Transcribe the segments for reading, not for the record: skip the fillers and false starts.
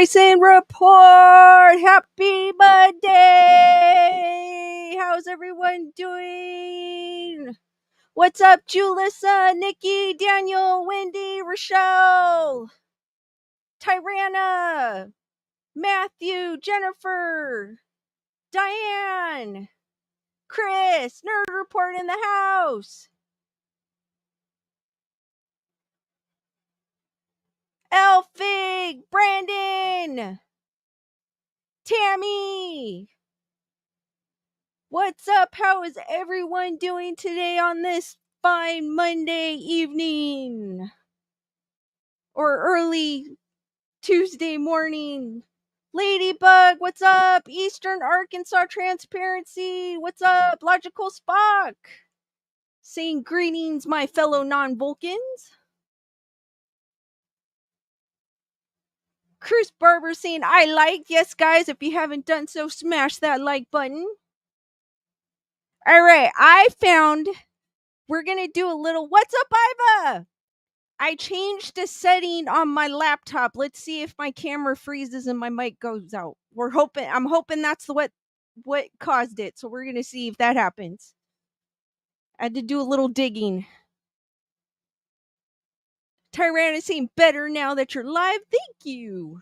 Grayson Report! Happy Monday! How's everyone doing? What's up, Julissa, Nikki, Daniel, Wendy, Rochelle, Tyrana, Matthew, Jennifer, Diane, Chris, Nerd Report in the house, Elfig, Brandon, Tammy. What's up? How is everyone doing today on this fine Monday evening? Or early Tuesday morning? Ladybug, what's up? Eastern Arkansas Transparency, what's up? Logical Spock, saying greetings, my fellow non-Vulcans. Chris Barber saying I like. Yes, guys, if you haven't done so, smash that like button. All right, I found we're going to do a little what's up, Iva? I changed the setting on my laptop. Let's see if my camera freezes and my mic goes out. I'm hoping that's what caused it. So we're going to see if that happens. I had to do a little digging. Tyrant is saying better now that you're live. Thank you.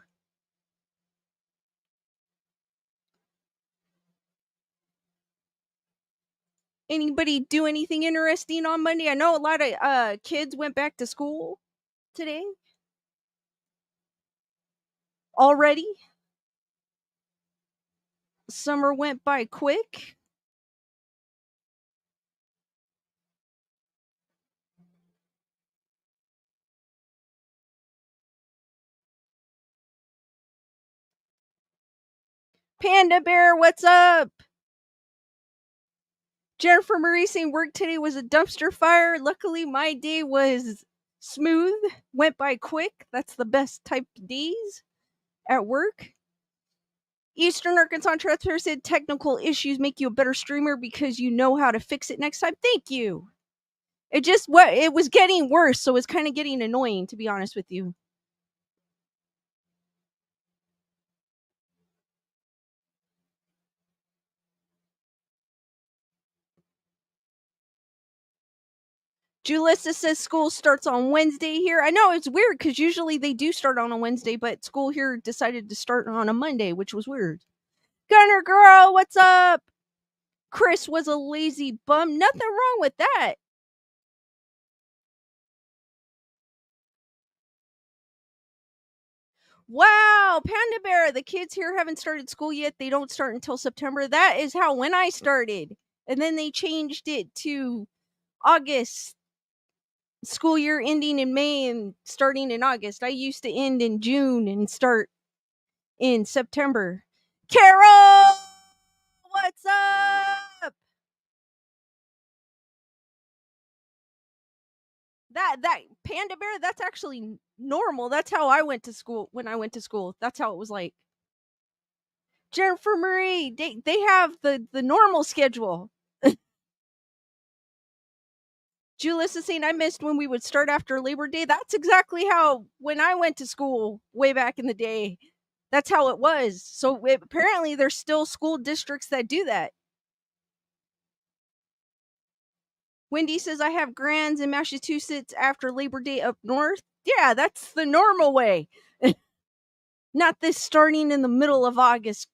Anybody do anything interesting on Monday? I know a lot of kids went back to school today. Already. Summer went by quick. Panda Bear, what's up? Jennifer Marie saying work today was a dumpster fire. Luckily, my day was smooth, went by quick. That's the best type of days at work. Eastern Arkansas Transfer said technical issues make you a better streamer because you know how to fix it next time. Thank you. It was getting worse, so it's kind of getting annoying, to be honest with you. Julissa says school starts on Wednesday here. I know it's weird because usually they do start on a Wednesday, but school here decided to start on a Monday, which was weird. Gunner Girl, what's up? Chris was a lazy bum. Nothing wrong with that. Wow, Panda Bear, the kids here haven't started school yet. They don't start until September. That is how when I started. And then they changed it to August. School year ending in May and starting in August. I used to end in June and start in September. Carol, what's up? That Panda Bear, that's actually normal. That's how I went to school when I went to school. That's how it was like. Jennifer Marie, they have the normal schedule. Julius is saying I missed when we would start after Labor Day. That's exactly how when I went to school way back in the day. That's how it was. So apparently there's still school districts that do that. Wendy says I have grands in Massachusetts after Labor Day up north. Yeah, that's the normal way. Not this starting in the middle of August.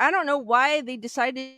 I don't know why they decided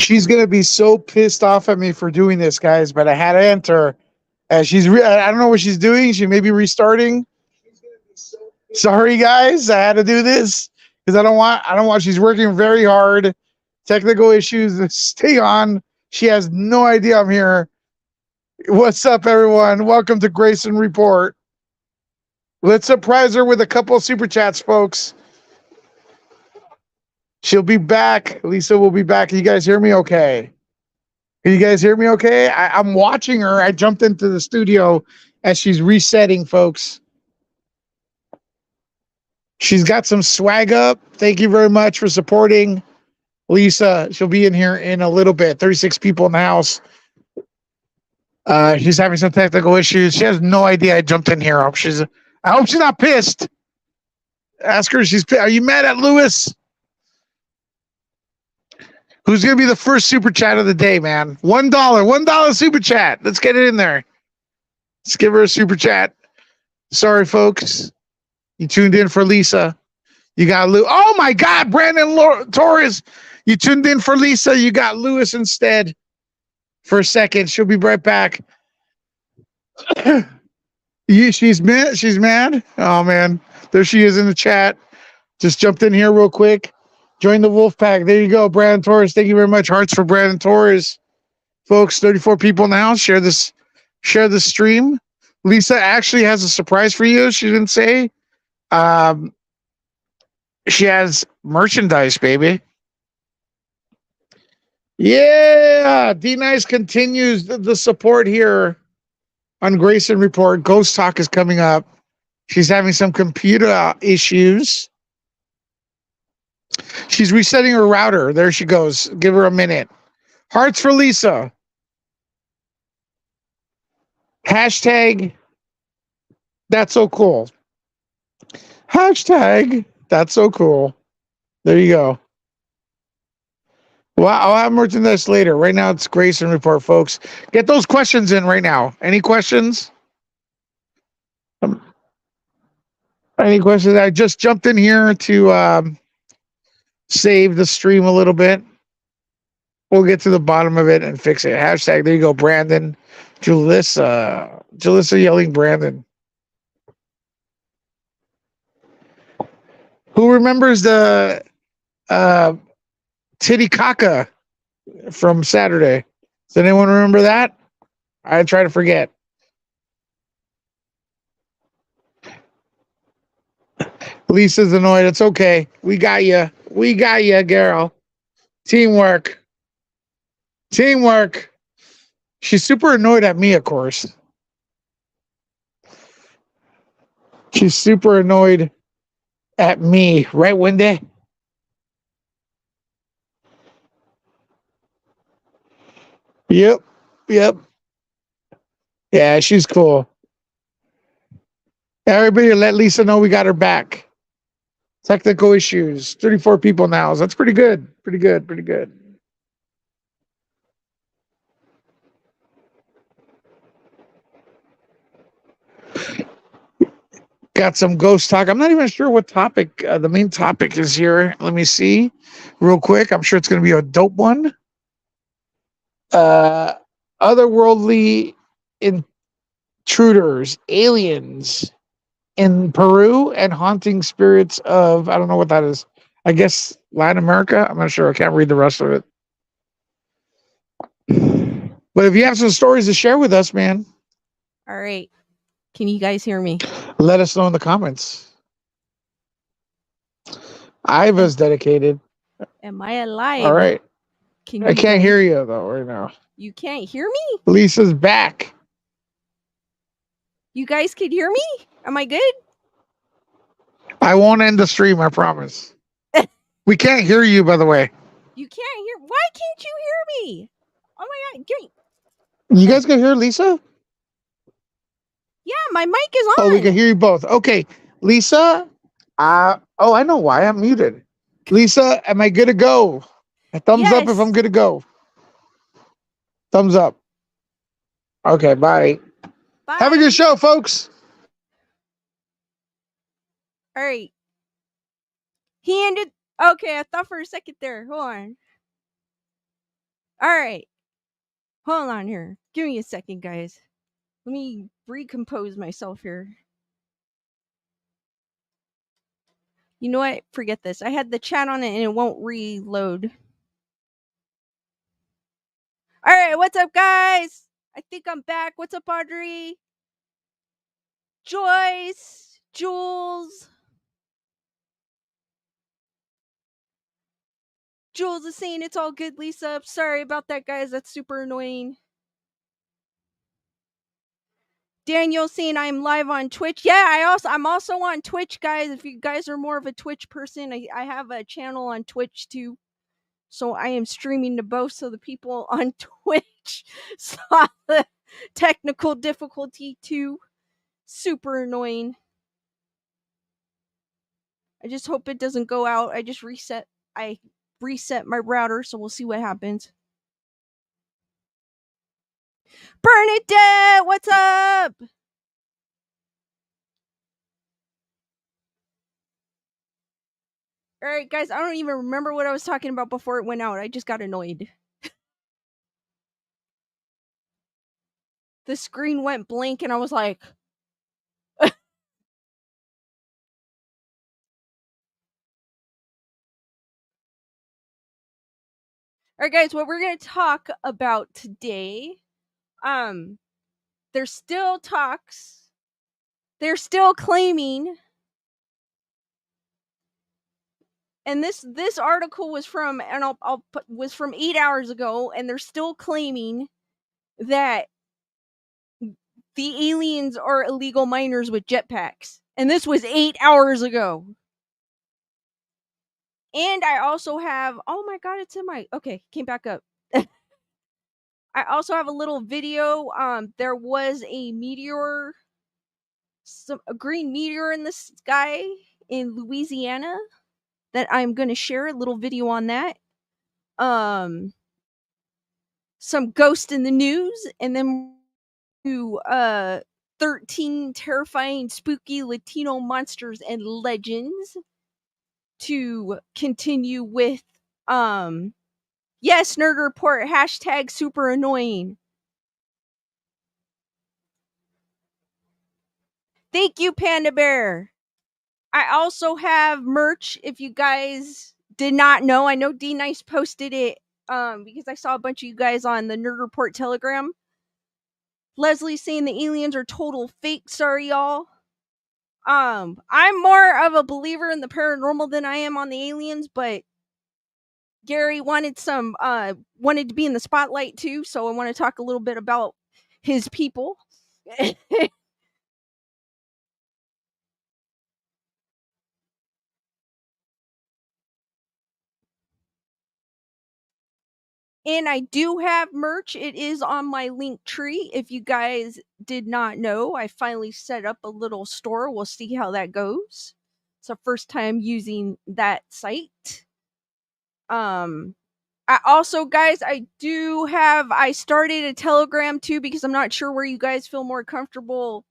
She's gonna be so pissed off at me for doing this, guys. But I had to enter. I don't know what she's doing. She may be restarting. Sorry, guys. I had to do this because I don't want. She's working very hard. Technical issues. Stay on. She has no idea I'm here. What's up, everyone? Welcome to Grayson Report. Let's surprise her with a couple of super chats, folks. She'll be back. Lisa will be back. Can you guys hear me okay? Can you guys hear me okay? I'm watching her. I jumped into the studio as she's resetting, folks. She's got some swag up. Thank you very much for supporting Lisa. She'll be in here in a little bit. 36 people in the house. She's having some technical issues. She has no idea I jumped in here. I hope she's not pissed. Ask her if she's pissed. Are you mad at Lewis? Who's going to be the first super chat of the day, man? $1 super chat. Let's get it in there. Let's give her a super chat. Sorry, folks. You tuned in for Lisa. You got Lou. Oh, my God. Brandon Torres. You tuned in for Lisa. You got Lewis instead for a second. She'll be right back. She's mad. She's mad. Oh, man. There she is in the chat. Just jumped in here real quick. Join the Wolf Pack. There you go, Brandon Torres. Thank you very much. Hearts for Brandon Torres. Folks, 34 people in the house. Share the stream. Lisa actually has a surprise for you. She didn't say. She has merchandise, baby. Yeah. D-Nice continues the support here on Grayson Report. Ghost Talk is coming up. She's having some computer issues. She's resetting her router. There she goes. Give her a minute. Hearts for Lisa. Hashtag, that's so cool. Hashtag, that's so cool. There you go. Well, I'll have merchandise later. Right now, it's Grayson Report, folks. Get those questions in right now. Any questions? Any questions? I just jumped in here to save the stream a little bit. We'll get to the bottom of it and fix it. Hashtag, there you go, Brandon. Jalissa yelling Brandon. Who remembers the Titicaca from Saturday? Does anyone remember that? I try to forget. Lisa's annoyed. It's okay. We got you. We got you, girl. Teamwork. Teamwork. She's super annoyed at me, of course. She's super annoyed at me. Right, Wendy? Yep. Yep. Yeah, she's cool. Everybody let Lisa know we got her back. Technical issues. 34 people now. So that's pretty good. Pretty good. Pretty good. Got some ghost talk. I'm not even sure what topic the main topic is here. Let me see real quick. I'm sure it's going to be a dope one. Otherworldly intruders, aliens in Peru, and haunting spirits of, I don't know what that is. I guess Latin America. I'm not sure. I can't read the rest of it. But if you have some stories to share with us, man. All right. Can you guys hear me? Let us know in the comments. Iva's dedicated. Am I alive? All right. I can't guys hear you, though, right now. You can't hear me? Lisa's back. You guys can hear me? Am I good? I won't end the stream, I promise. We can't hear you, by the way. You can't hear? Why can't you hear me? Oh my God. Give me. You guys can hear Lisa? Yeah, my mic is on. Oh, we can hear you both. Okay. Lisa? I know why. I'm muted. Lisa, am I good to go? A thumbs up if I'm good to go. Thumbs up. Okay, bye. Bye. Have a good show, folks. All right. He ended. Okay, I thought for a second there. Hold on. All right. Hold on here. Give me a second, guys. Let me recompose myself here. You know what? Forget this. I had the chat on it and it won't reload. All right, what's up, guys? I think I'm back. What's up, Audrey? Joyce, Jules. Jules is saying it's all good, Lisa. Sorry about that, guys. That's super annoying. Daniel saying I'm live on Twitch. Yeah, I'm also on Twitch, guys. If you guys are more of a Twitch person, I have a channel on Twitch too. So I am streaming to both, so the people on Twitch saw the technical difficulty too. Super annoying. I just hope it doesn't go out. I reset my router, so we'll see what happens. Bernadette, what's up? All right, guys, I don't even remember what I was talking about before it went out. I just got annoyed. The screen went blank and I was like, all right, guys, what we're going to talk about today, there's still talks. They're still claiming, and this article was from, and was from 8 hours ago, and they're still claiming that the aliens are illegal miners with jetpacks. And this was 8 hours ago. And I also have, oh my god, it's in my, okay, came back up. I also have a little video. There was a meteor, a green meteor in the sky in Louisiana that I'm going to share a little video on that. Some ghost in the news, and then to 13 terrifying, spooky Latino monsters and legends to continue with yes, nerd report, hashtag super annoying. Thank you, Panda Bear. I also have merch if you guys did not know. I know D Nice posted it because I saw a bunch of you guys on the Nerd Report Telegram. Leslie saying the aliens are total fake. Sorry, y'all. I'm more of a believer in the paranormal than I am on the aliens, but Gary wanted wanted to be in the spotlight too, so I want to talk a little bit about his people. And I do have merch. It is on my link tree. If you guys did not know, I finally set up a little store. We'll see how that goes. It's the first time using that site. I also, guys, I started a Telegram too because I'm not sure where you guys feel more comfortable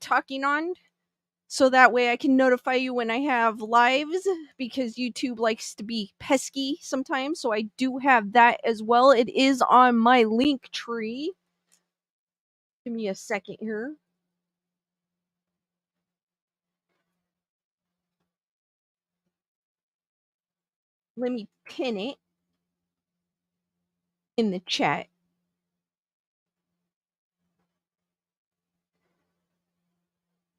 talking on. So that way I can notify you when I have lives because YouTube likes to be pesky sometimes. So I do have that as well. It is on my link tree. Give me a second here. Let me pin it in the chat.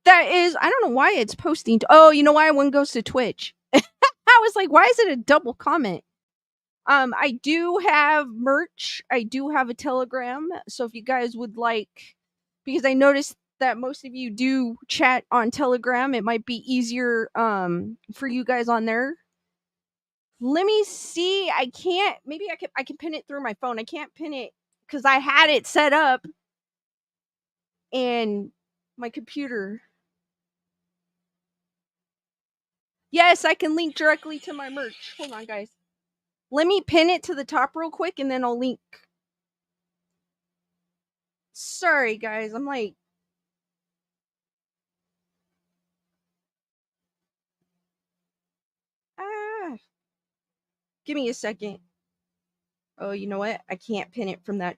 That is, I don't know why it's posting. Oh, you know why? One goes to Twitch. I was like, why is it a double comment? I do have merch. I do have a Telegram. So if you guys would like, because I noticed that most of you do chat on Telegram, it might be easier for you guys on there. Let me see. I can't. Maybe I can pin it through my phone. I can't pin it because I had it set up and my computer. Yes, I can link directly to my merch. Hold on, guys. Let me pin it to the top real quick and then I'll link. Sorry, guys. I'm like, ah. Give me a second. Oh, you know what? I can't pin it from that.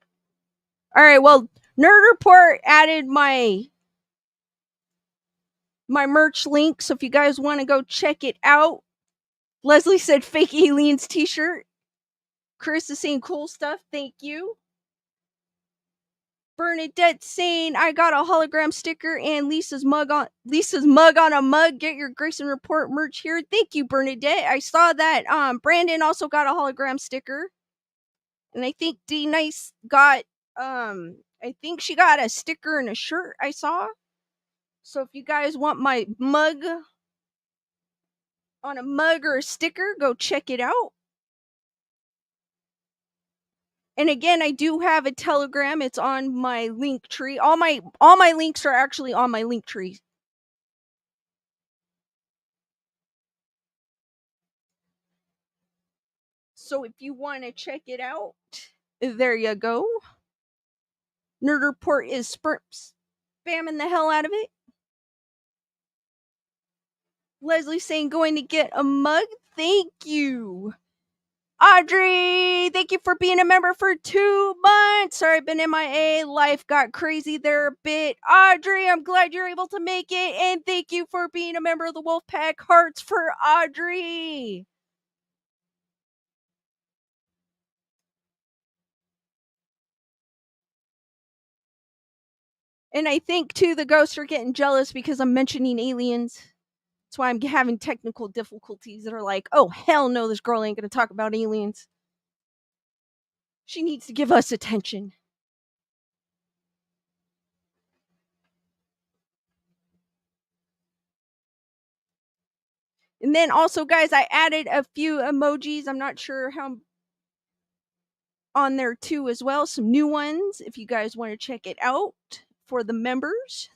All right, well, Nerd Report added my merch link, so if you guys want to go check it out. Leslie said fake aliens t-shirt. Chris is saying cool stuff. Thank you. Bernadette saying I got a hologram sticker and Lisa's mug on a mug. Get your Grayson Report merch here. Thank you, Bernadette. I saw that Brandon also got a hologram sticker. And I think D Nice got I think she got a sticker and a shirt I saw. So if you guys want my mug on a mug or a sticker, go check it out. And again, I do have a Telegram. It's on my link tree. All my links are actually on my link tree. So if you want to check it out, there you go. Nerd Report is spamming the hell out of it. Leslie saying going to get a mug. Thank you. Audrey, thank you for being a member for 2 months. Sorry, I've been MIA. Life got crazy there a bit. Audrey, I'm glad you're able to make it. And thank you for being a member of the Wolfpack. Hearts for Audrey. And I think, too, the ghosts are getting jealous because I'm mentioning aliens. That's why I'm having technical difficulties that are like, oh, hell no, this girl ain't going to talk about aliens. She needs to give us attention. And then also, guys, I added a few emojis. I'm not sure how on there too as well. Some new ones if you guys want to check it out for the members.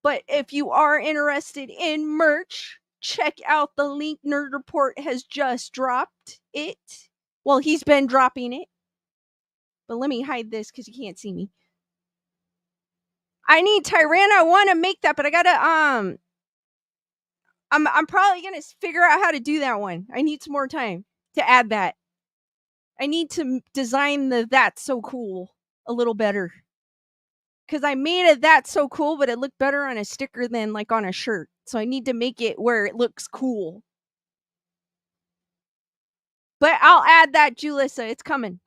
But if you are interested in merch, check out the link. Nerd Report has just dropped it. Well, he's been dropping it. But let me hide this because you can't see me. I need Tyranna. I want to make that, but I gotta I'm probably gonna figure out how to do that one. I need some more time to add that. I need to design the That's So Cool a little better. Because I made it That's So Cool, but it looked better on a sticker than like on a shirt. So I need to make it where it looks cool. But I'll add that, Julissa. It's coming.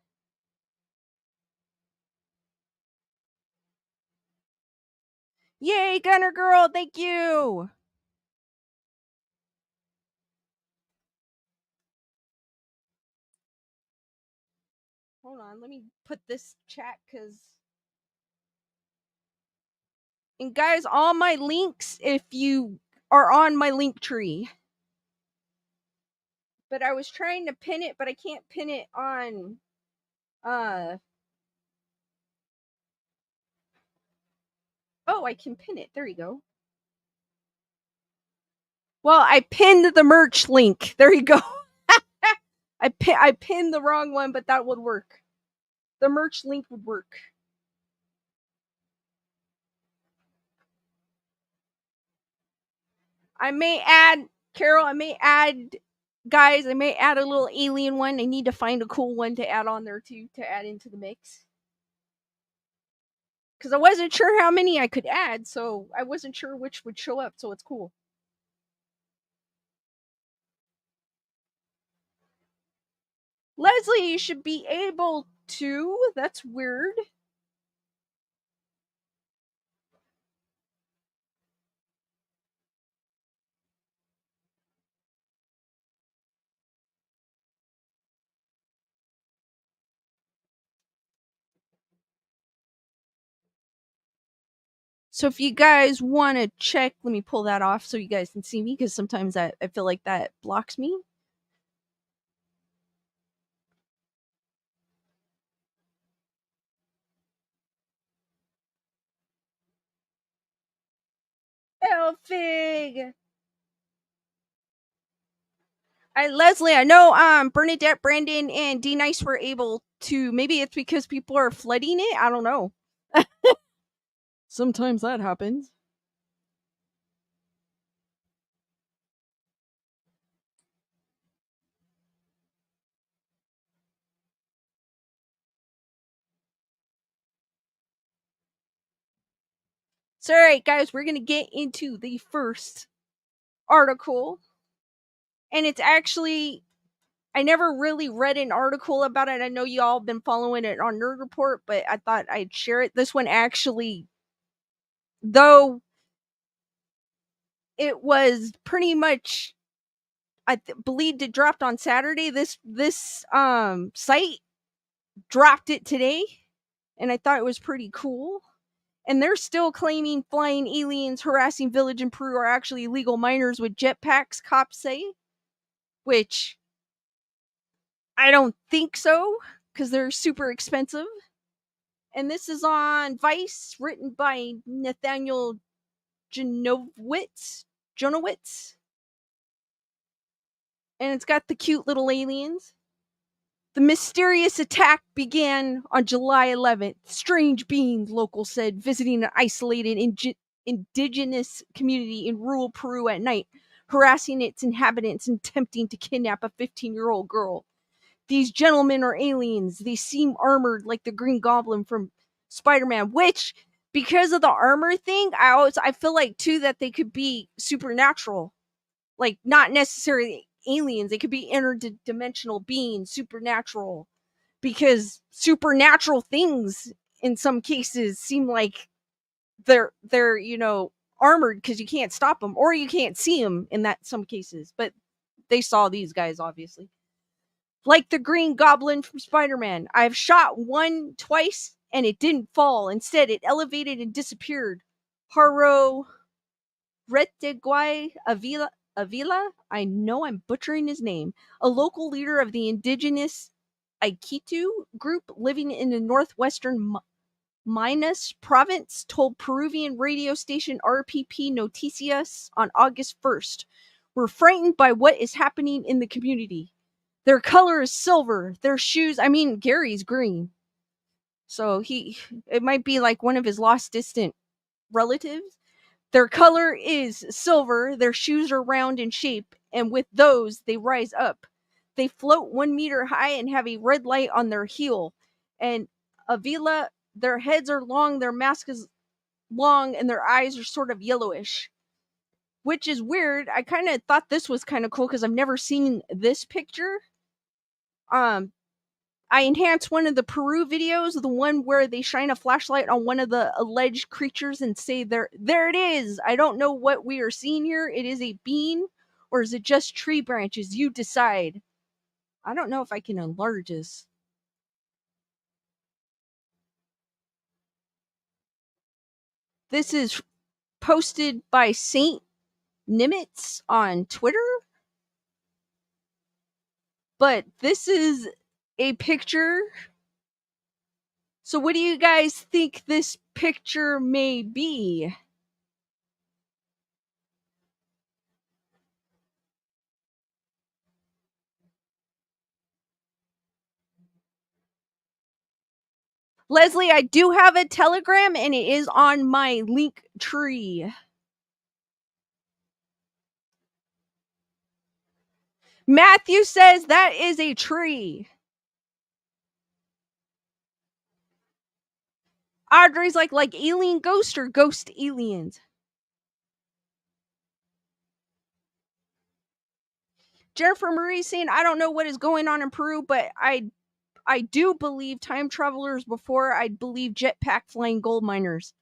Yay, Gunner Girl. Thank you. Hold on. Let me put this chat because. And guys, all my links, if you are on my link tree. But I was trying to pin it, but I can't pin it on Oh, I can pin it. There you go. Well, I pinned the merch link. There you go. I pinned the wrong one, but that would work. The merch link would work. I may add, Carol, guys, I may add a little alien one. I need to find a cool one to add on there too, to add into the mix. Because I wasn't sure how many I could add, so I wasn't sure which would show up, so it's cool. Leslie, you should be able to. That's weird. So if you guys want to check, let me pull that off so you guys can see me because sometimes I feel like that blocks me. Elfig! Leslie, I know Bernadette, Brandon, and D Nice were able to. Maybe it's because people are flooding it. I don't know. Sometimes that happens. So, all right, guys, we're going to get into the first article. And it's actually, I never really read an article about it. I know y'all been following it on Nerd Report, but I thought I'd share it. This one actually, though it was pretty much, believed it dropped on Saturday, this site dropped it today, and I thought it was pretty cool. And they're still claiming flying aliens harassing village in Peru are actually illegal miners with jetpacks, cops say. Which I don't think so, because they're super expensive. And this is on Vice, written by Nathaniel Jonowitz. And it's got the cute little aliens. The mysterious attack began on July 11th. Strange beings, locals said, visiting an isolated indigenous community in rural Peru at night, harassing its inhabitants and attempting to kidnap a 15-year-old girl. These gentlemen are aliens. They seem armored like the Green Goblin from Spider-Man, which, because of the armor thing, I feel like too that they could be supernatural. Like, not necessarily aliens, they could be interdimensional beings, supernatural. Because supernatural things in some cases seem like they're armored because you can't stop them, or you can't see them in that some cases. But they saw these guys, obviously. Like the Green Goblin from Spider-Man. I've shot one twice and it didn't fall. Instead, it elevated and disappeared. Haro Reteguay Avila, I know I'm butchering his name, a local leader of the indigenous Aikitu group living in the northwestern Minas province, told Peruvian radio station RPP Noticias on August 1st. We're frightened by what is happening in the community. Their color is silver. Their shoes, Gary's green. So it might be like one of his lost distant relatives. Their color is silver. Their shoes are round in shape, and with those, they rise up. They float 1 meter high and have a red light on their heel. And Avila, their heads are long, their mask is long, and their eyes are sort of yellowish. Which is weird. I kind of thought this was kind of cool because I've never seen this picture. I enhanced one of the Peru videos, the one where they shine a flashlight on one of the alleged creatures and say, there it is. I don't know what we are seeing here. It is a bean, or is it just tree branches? You decide. I don't know if I can enlarge this. This is posted by Saint Nimitz on Twitter. But this is a picture. So what do you guys think this picture may be? Leslie, I do have a Telegram and it is on my link tree. Matthew says that is a tree. Audrey's like alien ghost or ghost aliens. Jennifer Marie's saying, I don't know what is going on in Peru, but I do believe time travelers before I believe jetpack flying gold miners.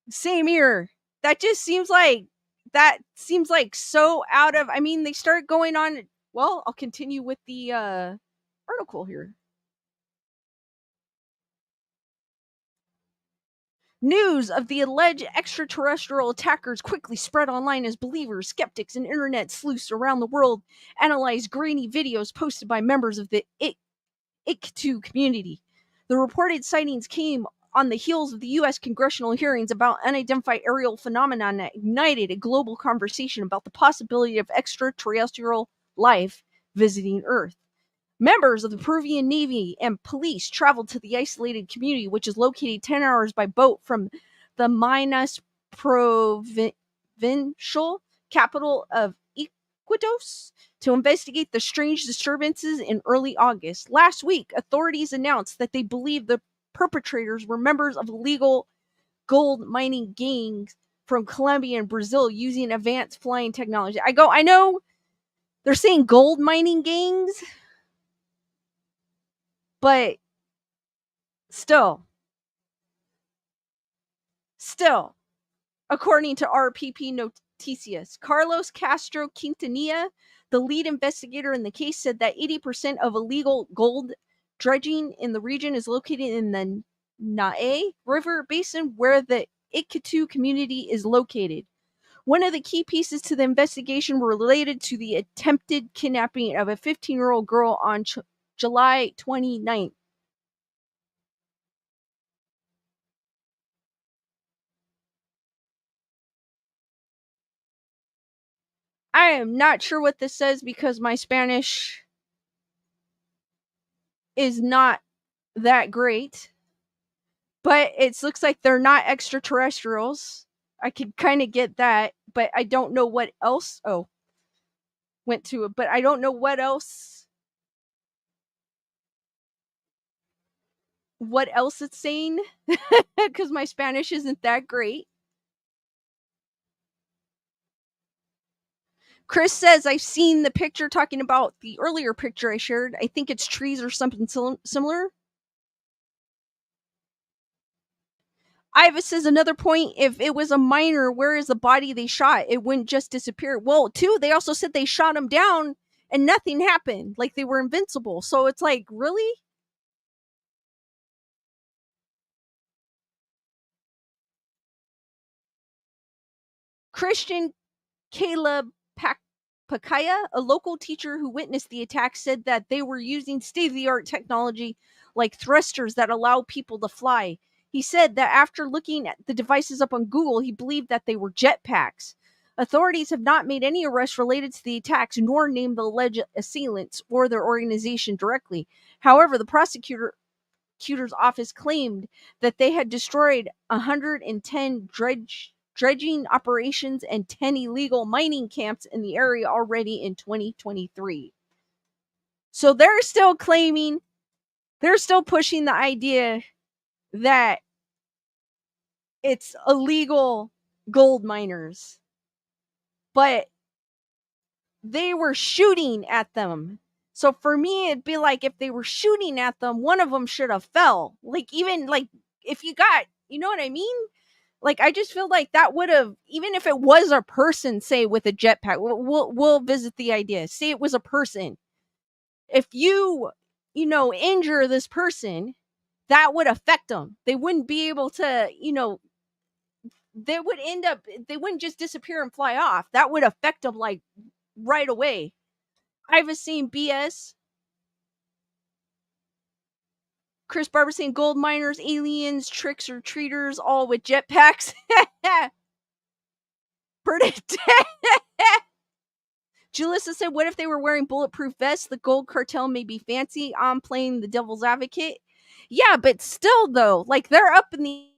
Same here. That seems like so out of, they start going on. Well, I'll continue with the article here. News of the alleged extraterrestrial attackers quickly spread online as believers, skeptics, and internet sleuths around the world analyzed grainy videos posted by members of the ICTU community. The reported sightings came on the heels of the U.S. congressional hearings about unidentified aerial phenomenon that ignited a global conversation about the possibility of extraterrestrial life visiting Earth. Members of the Peruvian Navy and police traveled to the isolated community, which is located 10 hours by boat from the Minas provincial capital of Iquitos, to investigate the strange disturbances in early August. Last week, authorities announced that they believed the perpetrators were members of illegal gold mining gangs from Colombia and Brazil using advanced flying technology. I know they're saying gold mining gangs, but still, still, according to RPP Noticias, Carlos Castro Quintanilla, the lead investigator in the case, said that 80% of illegal gold dredging in the region is located in the Nae River basin, where the Iquitu community is located. One of the key pieces to the investigation related to the attempted kidnapping of a 15-year-old girl on July 29th. I am not sure what this says because my Spanish is not that great, but it looks like they're not extraterrestrials. I could kind of get that, but I don't know what else. Oh, went to it, but I don't know what else. What else it's saying because my Spanish isn't that great. Chris says, I've seen the picture talking about the earlier picture I shared. I think it's trees or something similar. Iva says another point, if it was a miner, where is the body they shot? It wouldn't just disappear. Well, too, they also said they shot him down and nothing happened. Like they were invincible. So it's like, really? Christian Caleb Pakaya, a local teacher who witnessed the attack, said that they were using state of the art technology like thrusters that allow people to fly. He said that after looking at the devices up on Google, he believed that they were jetpacks. Authorities have not made any arrests related to the attacks nor named the alleged assailants or their organization directly. However, the prosecutor's office claimed that they had destroyed 110 dredging operations and 10 illegal mining camps in the area already in 2023. So they're still claiming, they're still pushing the idea that it's illegal gold miners, but they were shooting at them. So for me, it'd be like if they were shooting at them, one of them should have fell. Like even like if you got, you know what I mean? Like I just feel like that would have, even if it was a person, say with a jetpack, we'll visit the idea. Say it was a person. If you injure this person, that would affect them. They wouldn't be able to, they would end up, they wouldn't just disappear and fly off. That would affect them like right away. I've seen BS. Chris Barber saying gold miners, aliens, tricks or treaters, all with jetpacks. Predict. Julissa said, what if they were wearing bulletproof vests? The gold cartel may be fancy. I'm playing the devil's advocate. Yeah, but still, though, like they're up in the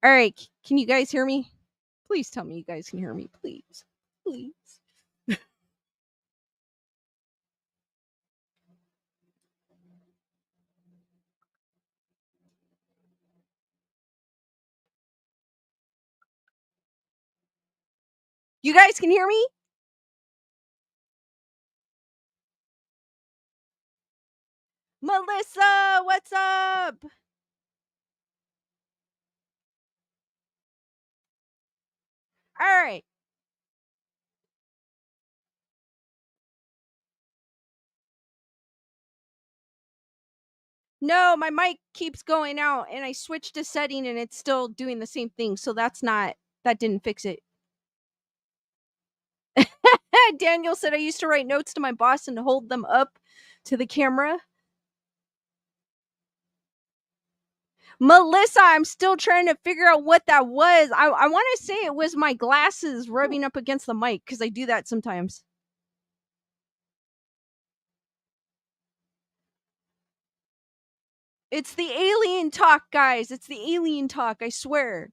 All right, can you guys hear me? Please tell me you guys can hear me, please. Please. You guys can hear me? Melissa, what's up? All right. No, my mic keeps going out and I switched a setting and it's still doing the same thing. So that didn't fix it. Daniel said I used to write notes to my boss and hold them up to the camera. Melissa, I'm still trying to figure out what that was. I want to say it was my glasses rubbing up against the mic because I do that sometimes. It's the alien talk, guys. It's the alien talk, I swear.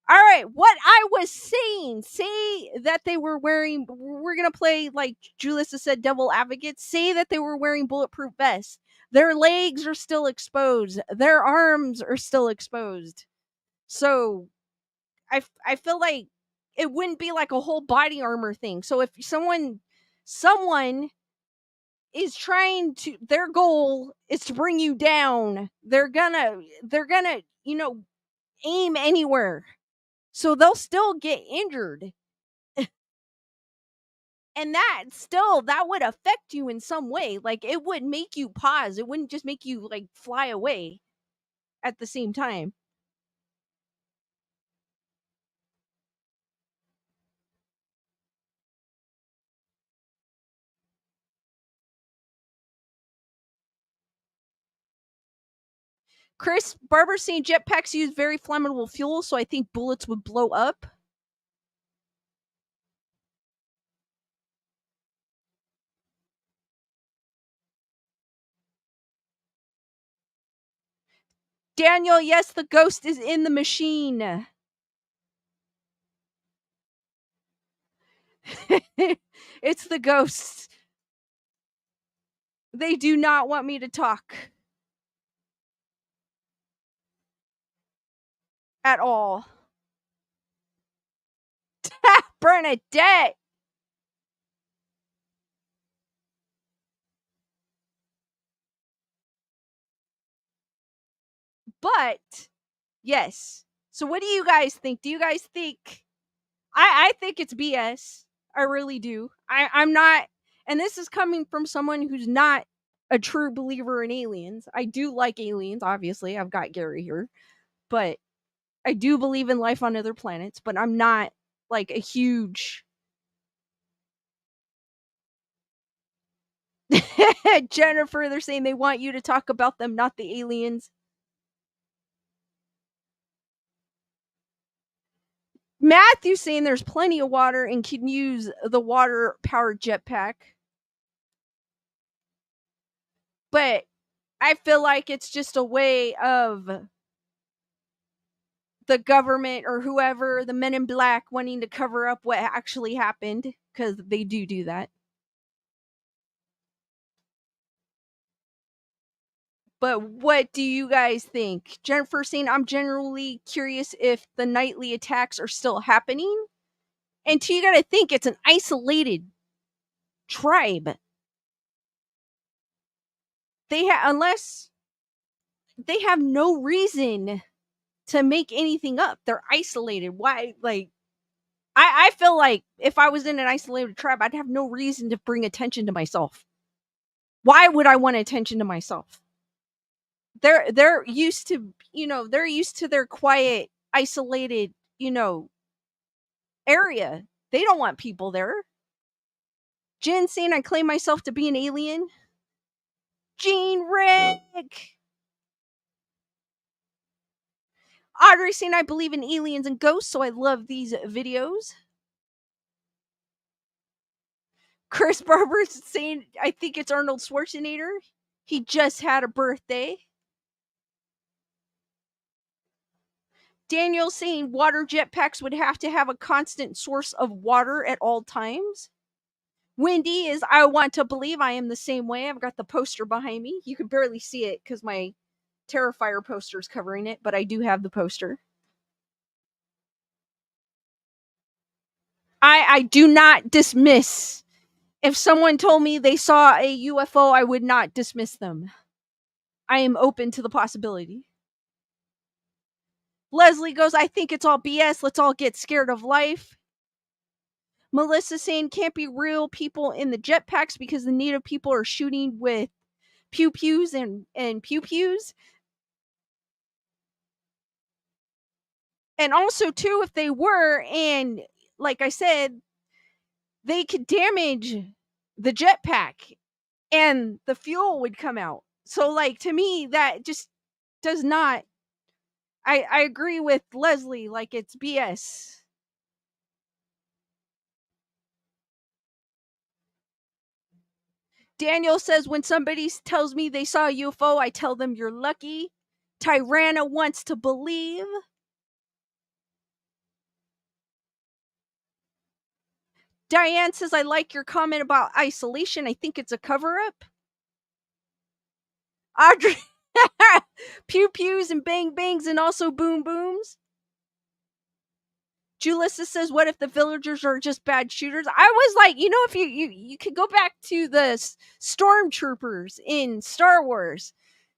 All right, what I was saying, say that they were wearing, we're going to play, like Julissa said, devil advocates. Say that they were wearing bulletproof vests. Their legs are still exposed. Their arms are still exposed. So I feel like it wouldn't be like a whole body armor thing. So if someone is trying to, their goal is to bring you down, they're gonna, aim anywhere. So they'll still get injured. And that would affect you in some way. Like it would make you pause. It wouldn't just make you like fly away at the same time. Chris Barber saying jetpacks use very flammable fuel, so I think bullets would blow up. Daniel, yes, the ghost is in the machine. It's the ghosts. They do not want me to talk at all. Bernadette. But yes. So what do you guys think? Do you guys think I think it's BS. I really do. I'm not, and this is coming from someone who's not a true believer in aliens. I do like aliens, obviously. I've got Gary here. But I do believe in life on other planets, but I'm not like a huge Jennifer, they're saying they want you to talk about them, not the aliens. Matthew's saying there's plenty of water and can use the water powered jetpack. But I feel like it's just a way of the government or whoever, the men in black, wanting to cover up what actually happened, because they do that. But what do you guys think? Jennifer saying, I'm generally curious if the nightly attacks are still happening. And you gotta think it's an isolated tribe. Unless they have no reason to make anything up. They're isolated. Why? Like, I feel like if I was in an isolated tribe, I'd have no reason to bring attention to myself. Why would I want attention to myself? They're used to, they're used to their quiet, isolated, area. They don't want people there. Jen saying I claim myself to be an alien. Gene Rick. Audrey saying I believe in aliens and ghosts, so I love these videos. Chris Barber saying I think it's Arnold Schwarzenegger. He just had a birthday. Daniel saying water jetpacks would have to have a constant source of water at all times. Wendy is, I want to believe I am the same way. I've got the poster behind me. You can barely see it because my Terrifier poster is covering it, but I do have the poster. I do not dismiss. If someone told me they saw a UFO, I would not dismiss them. I am open to the possibility. Leslie goes, I think it's all BS. Let's all get scared of life. Melissa saying can't be real people in the jetpacks because the native people are shooting with pew pews and pew pews. And also, too, if they were, and like I said, they could damage the jetpack and the fuel would come out. So, like, to me, that just does not. I agree with Leslie, like, it's BS. Daniel says, when somebody tells me they saw a UFO, I tell them you're lucky. Tyranna wants to believe. Diane says, I like your comment about isolation. I think it's a cover up. Audrey, pew pews and bang bangs and also boom booms. Julissa says, what if the villagers are just bad shooters? I was like, if you could go back to the stormtroopers in Star Wars,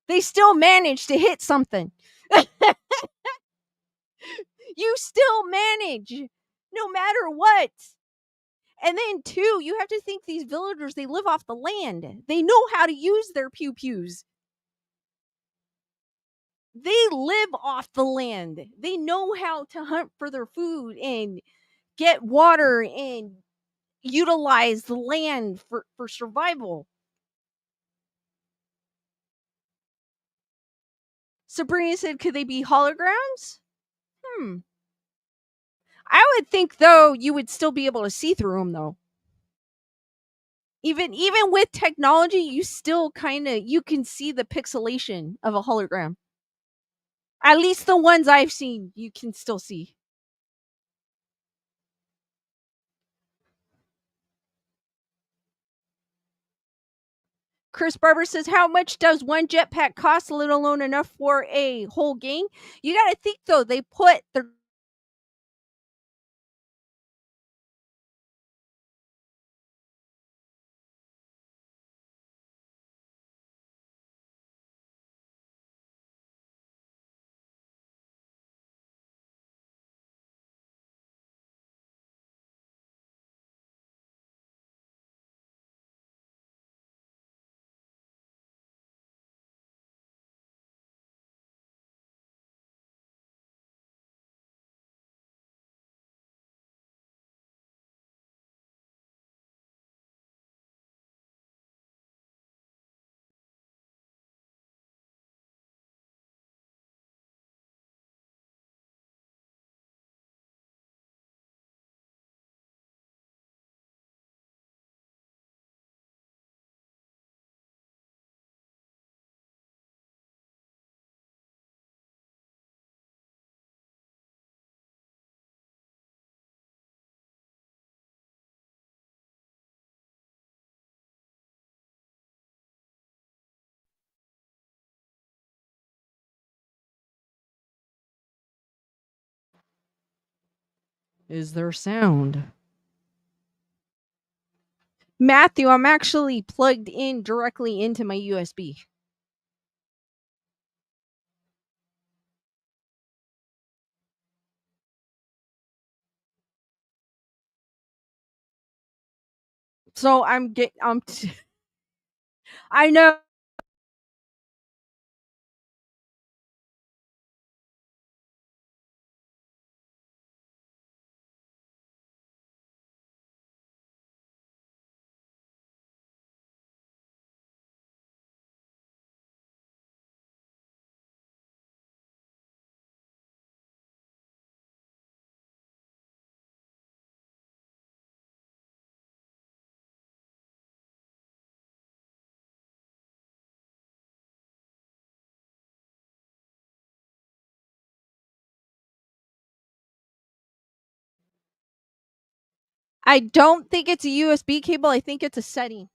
they still managed to hit something. You still manage, no matter what. And then, too, you have to think these villagers, they live off the land. They know how to use their pew pews. They live off the land. They know how to hunt for their food and get water and utilize the land for survival. Sabrina said, could they be holograms? I would think, though, you would still be able to see through them, though. Even with technology, you still you can see the pixelation of a hologram. At least the ones I've seen, you can still see. Chris Barber says, how much does one jetpack cost, let alone enough for a whole gang? You got to think, though, they put the is there sound? Matthew, I'm actually plugged in directly into my USB. So I know I don't think it's a USB cable. I think it's a setting.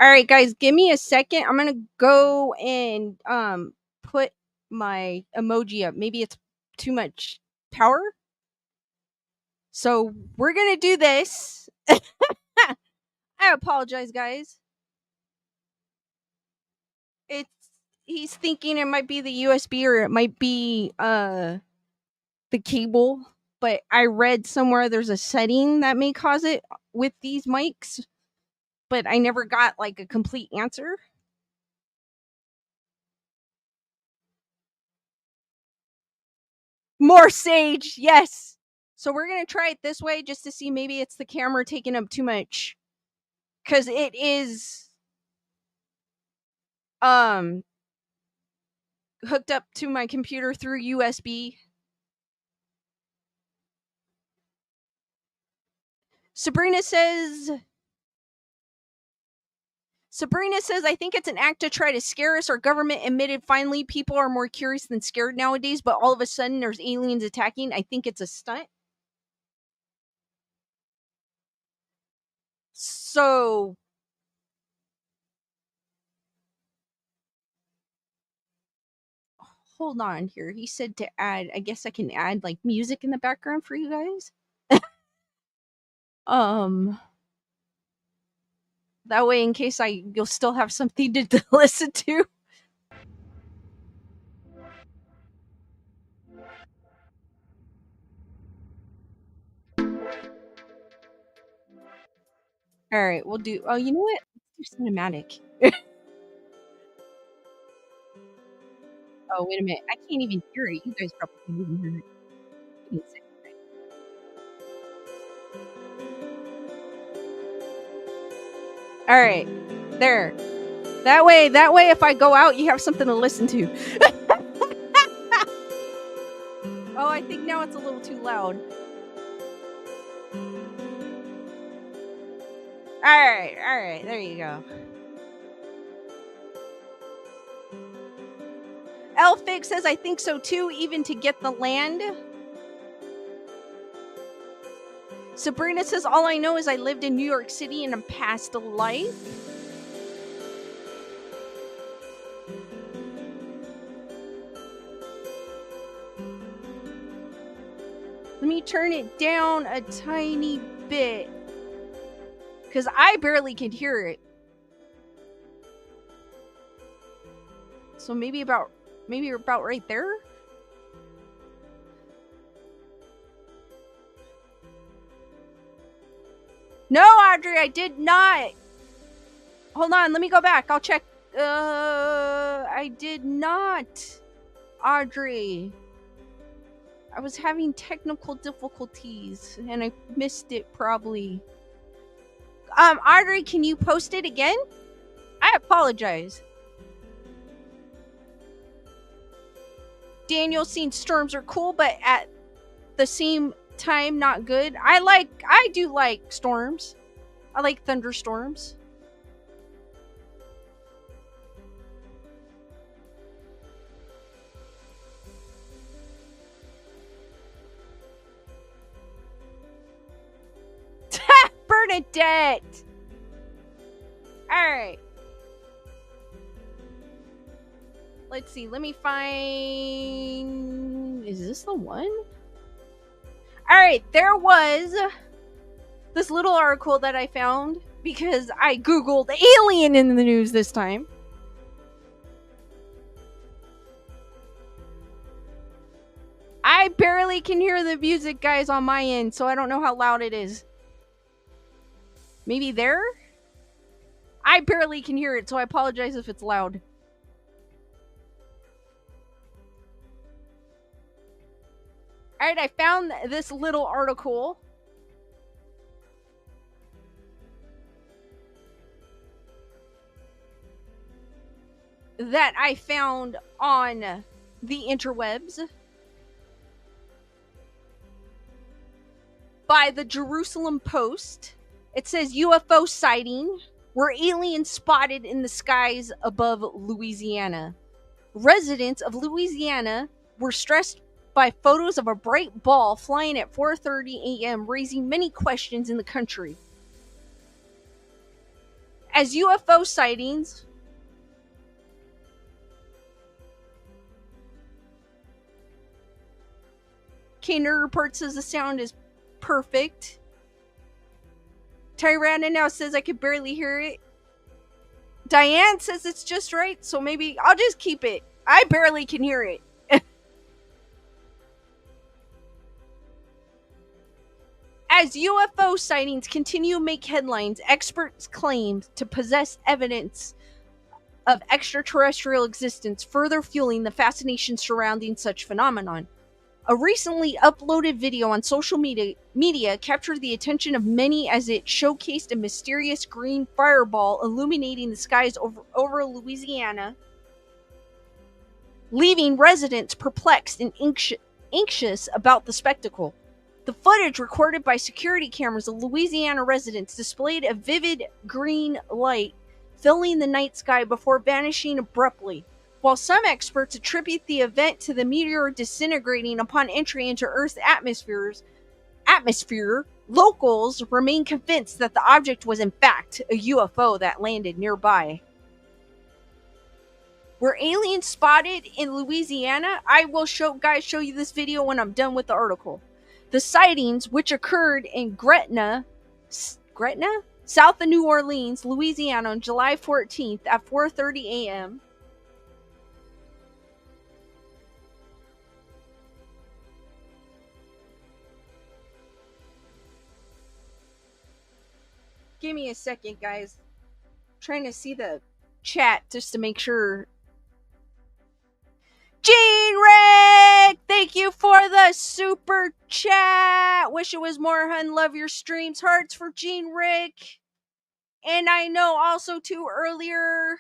All right, guys, give me a second. I'm gonna go and put my emoji up. Maybe it's too much power. So we're gonna do this. I apologize, guys. It's he's thinking it might be the USB or it might be the cable, but I read somewhere there's a setting that may cause it with these mics, but I never got like a complete answer. More sage, yes. So we're gonna try it this way just to see maybe it's the camera taking up too much. Cause it is um hooked up to my computer through USB. Sabrina says Sabrina says, I think it's an act to try to scare us. Our government admitted finally people are more curious than scared nowadays, but all of a sudden there's aliens attacking. I think it's a stunt. So hold on here. He said to add, I guess I can add like music in the background for you guys. Um that way in case you'll still have something to listen to. All right, we'll do. Oh, you know what? Let's do cinematic. Oh, wait a minute. I can't even hear it. You guys probably can't even hear it. Give me a second. All right, there. That way, if I go out, you have something to listen to. Oh, I think now it's a little too loud. All right. There you go. Elfig says, I think so too, even to get the land. Sabrina says, all I know is I lived in New York City in a past life. Let me turn it down a tiny bit. Because I barely could hear it. So maybe about right there? No, Audrey, I did not. Hold on, let me go back. I'll check. I did not. Audrey. I was having technical difficulties and I missed it probably. Audrey, can you post it again? I apologize. Daniel seen storms are cool, but at the same time not good. I do like storms. I like thunderstorms. student debt. All right. Let's see. Let me find. Is this the one? All right. There was this little article that I found because I Googled alien in the news this time. I barely can hear the music, guys, on my end, so I don't know how loud it is. Maybe there? I barely can hear it, so I apologize if it's loud. Alright, I found this little article. That I found on the interwebs. By the Jerusalem Post. It says UFO sighting were aliens spotted in the skies above Louisiana. Residents of Louisiana were stressed by photos of a bright ball flying at 4:30 a.m., raising many questions in the country. As UFO sightings Nerd Report says the sound is perfect. Tyrana now says I could barely hear it. Diane says it's just right, so maybe I'll just keep it. I barely can hear it. As UFO sightings continue to make headlines, experts claim to possess evidence of extraterrestrial existence, further fueling the fascination surrounding such phenomenon. A recently uploaded video on social media captured the attention of many as it showcased a mysterious green fireball illuminating the skies over Louisiana, leaving residents perplexed and anxious about the spectacle. The footage recorded by security cameras of Louisiana residents displayed a vivid green light filling the night sky before vanishing abruptly. While some experts attribute the event to the meteor disintegrating upon entry into Earth's atmosphere, locals remain convinced that the object was in fact a UFO that landed nearby. Were aliens spotted in Louisiana? I will show you this video when I'm done with the article. The sightings, which occurred in Gretna, south of New Orleans, Louisiana, on July 14th at 4:30 a.m., give me a second, guys. I'm trying to see the chat just to make sure. Gene Rick! Thank you for the super chat. Wish it was more, hun. Love your streams. Hearts for Gene Rick. And I know also too earlier,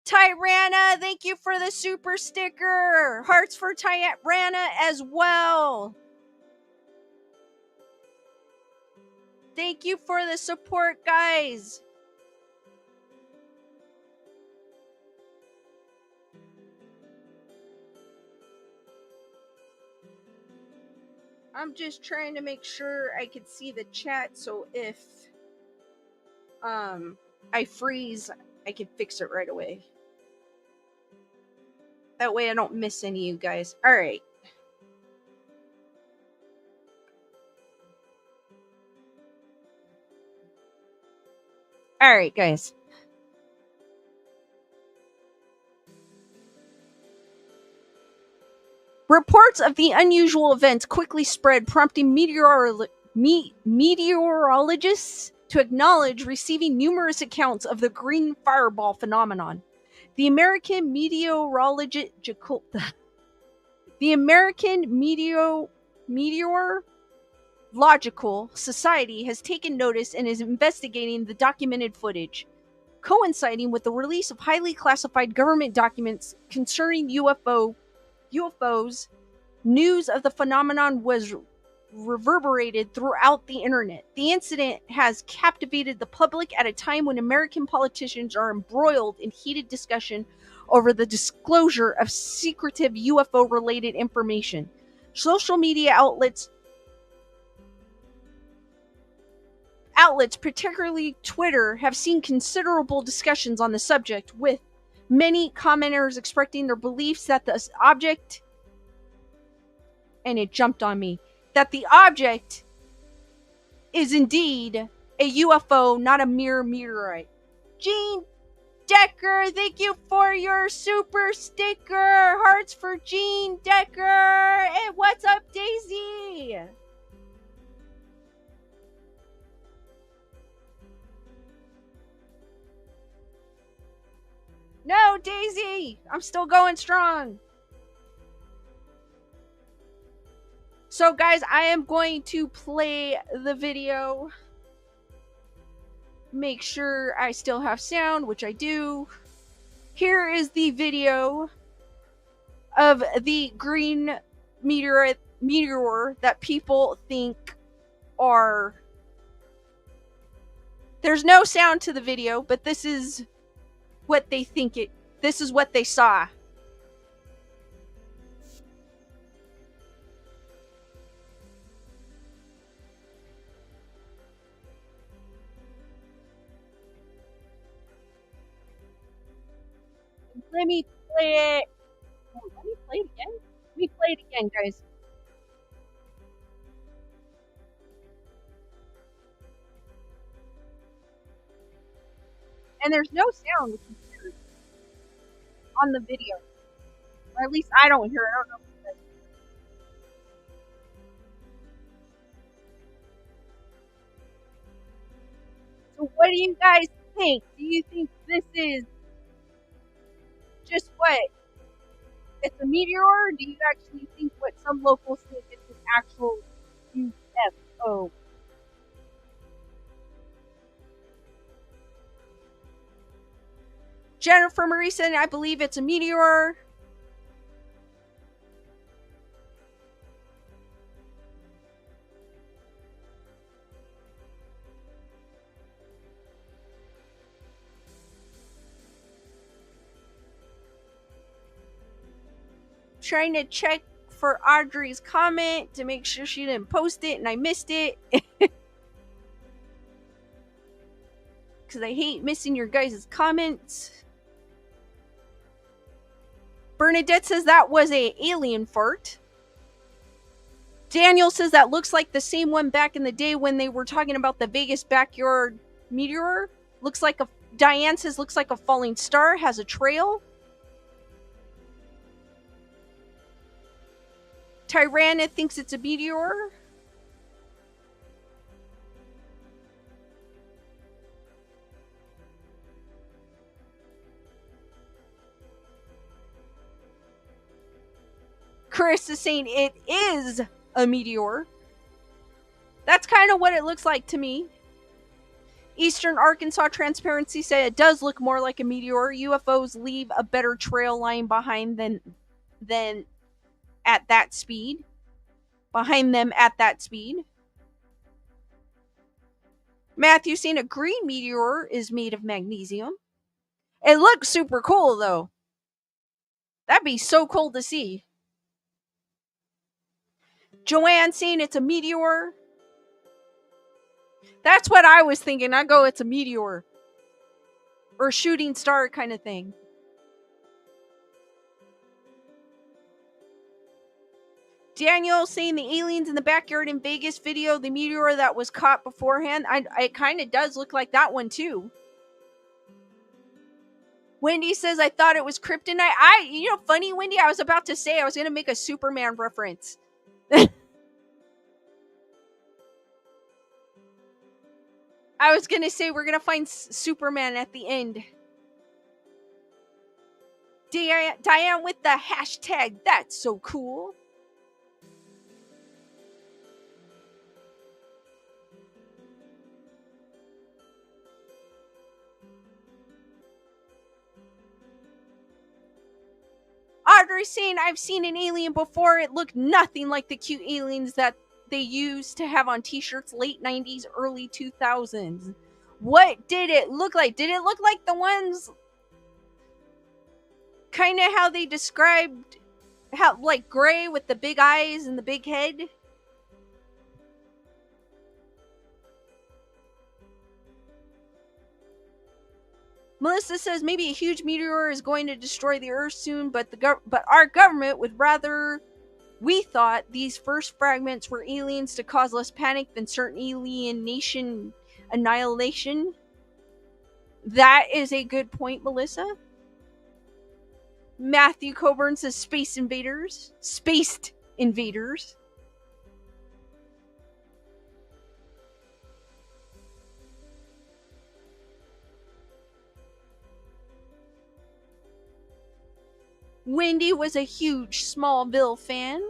Tyrana, thank you for the super sticker. Hearts for Tyrana as well. Thank you for the support, guys. I'm just trying to make sure I can see the chat, so if I freeze, I can fix it right away. That way I don't miss any of you guys. Alright. Alright, guys. Reports of the unusual events quickly spread, prompting meteorologists to acknowledge receiving numerous accounts of the green fireball phenomenon. The American Meteorological Society has taken notice and is investigating the documented footage, coinciding with the release of highly classified government documents concerning UFOs. News of the phenomenon was reverberated throughout the internet. The incident has captivated the public at a time when American politicians are embroiled in heated discussion over the disclosure of secretive UFO-related information. Social media outlets outlets, particularly Twitter, have seen considerable discussions on the subject, with many commenters expressing their beliefs that the object, and it jumped on me, that the object is indeed a UFO, not a mere meteorite. Gene Decker, thank you for your super sticker. Hearts for Gene Decker. And what's up, Daisy? No, Daisy, I'm still going strong. So, guys, I am going to play the video. Make sure I still have sound, which I do. Here is the video of the green meteor that people think are... There's no sound to the video, but this is what they think it... This is what they saw. Let me play it. Let me play it again. Let me play it again, guys. And there's no sound, which is weird, on the video. Or at least I don't hear it. I don't know if it does. So what do you guys think? Do you think this is just what? It's a meteor? Or do you actually think what some locals think it's an actual UFO? Jennifer Marie said, I believe it's a meteor. Trying to check for Audrey's comment to make sure she didn't post it and I missed it. Because I hate missing your guys' comments. Bernadette says that was a alien fart. Daniel says that looks like the same one back in the day when they were talking about the Vegas backyard meteor. Looks like a... Diane says looks like a falling star, has a trail. Tyrannus thinks it's a meteor. Chris is saying it is a meteor. That's kind of what it looks like to me. Eastern Arkansas Transparency said it does look more like a meteor. UFOs leave a better trail line behind than at that speed. Behind them at that speed. Matthew saying a green meteor is made of magnesium. It looks super cool though. That'd be so cool to see. Joanne saying it's a meteor. That's what I was thinking. I go, it's a meteor. Or shooting star kind of thing. Daniel saying the aliens in the backyard in Vegas video, the meteor that was caught beforehand. It kind of does look like that one too. Wendy says, I thought it was kryptonite. Funny, Wendy, I was about to say I was going to make a Superman reference. I was going to say we're going to find Superman at the end. Diane with the hashtag, that's so cool. Audrey saying, I've seen an alien before. It looked nothing like the cute aliens that they used to have on t-shirts late 90s, early 2000s. What did it look like? Did it look like the ones kind of how they described, how like gray with the big eyes and the big head? Melissa says maybe a huge meteor is going to destroy the Earth soon, but but our government would rather. We thought these first fragments were aliens to cause less panic than certain alien nation annihilation. That is a good point, Melissa. Matthew Coburn says space invaders. Spaced invaders. Wendy was a huge Smallville fan.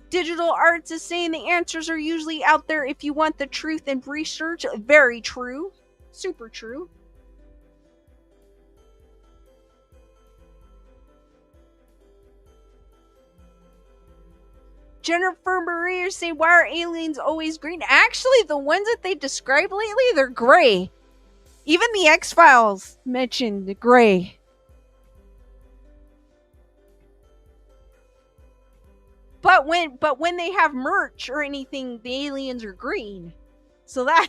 Digital Arts is saying the answers are usually out there if you want the truth and research. Very true. Super true. Jennifer Marie is saying, why are aliens always green? Actually, the ones that they described lately, they're gray. Even the X-Files mentioned gray. But when they have merch or anything, the aliens are green. So that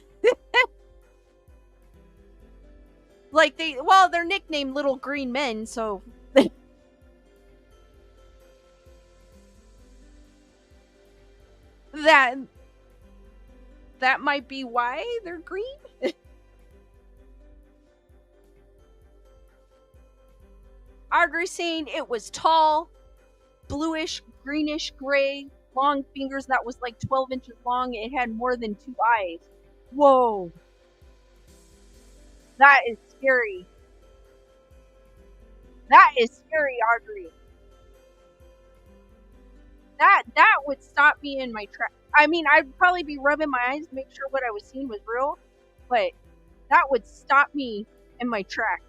like they're nicknamed Little Green Men, so that might be why they're green. Audrey saying it was tall, bluish, greenish, gray, long fingers that was like 12 inches long. It had more than 2 eyes. Whoa. That is scary. That is scary, Audrey. That would stop me in my track. I mean, I'd probably be rubbing my eyes to make sure what I was seeing was real, but that would stop me in my tracks.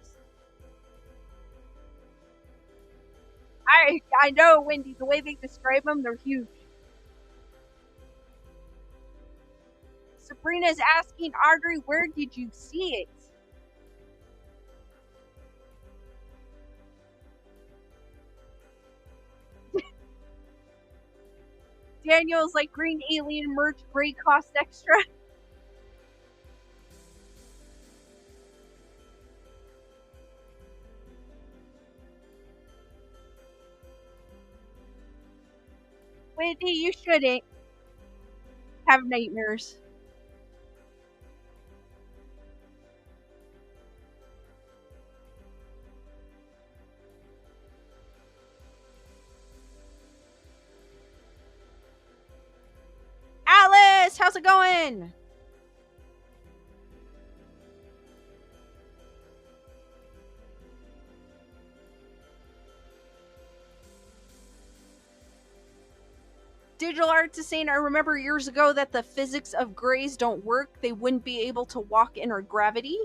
I know, Wendy, the way they describe them, they're huge. Sabrina's asking Audrey, where did you see it? Daniel's like, green alien merch, gray cost extra. Wendy, you shouldn't have nightmares. Alice, how's it going? Digital Arts is saying, I remember years ago that the physics of grays don't work. They wouldn't be able to walk in our gravity.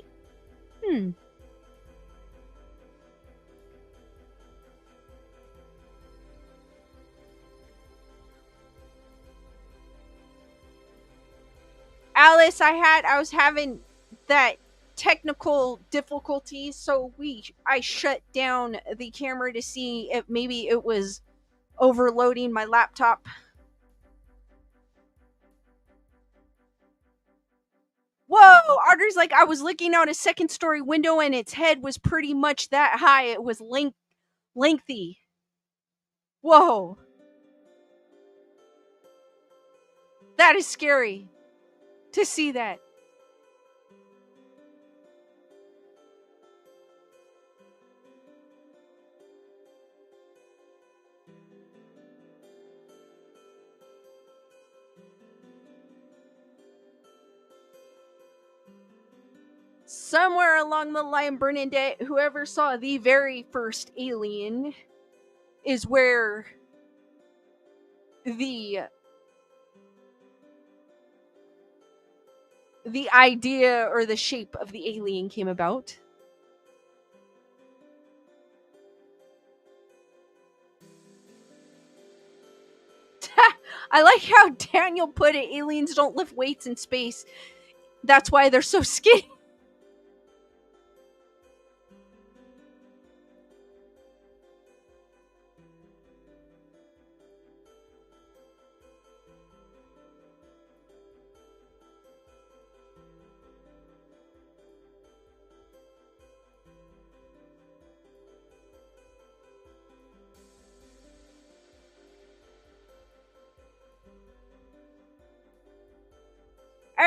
Alice, I was having that technical difficulties, so I shut down the camera to see if maybe it was overloading my laptop. Whoa! Audrey's like, I was looking out a second story window and its head was pretty much that high. It was lengthy. Whoa. That is scary to see that. Somewhere along the line, Bernadette, whoever saw the very first alien is where the idea or the shape of the alien came about. I like how Daniel put it, aliens don't lift weights in space. That's why they're so skinny.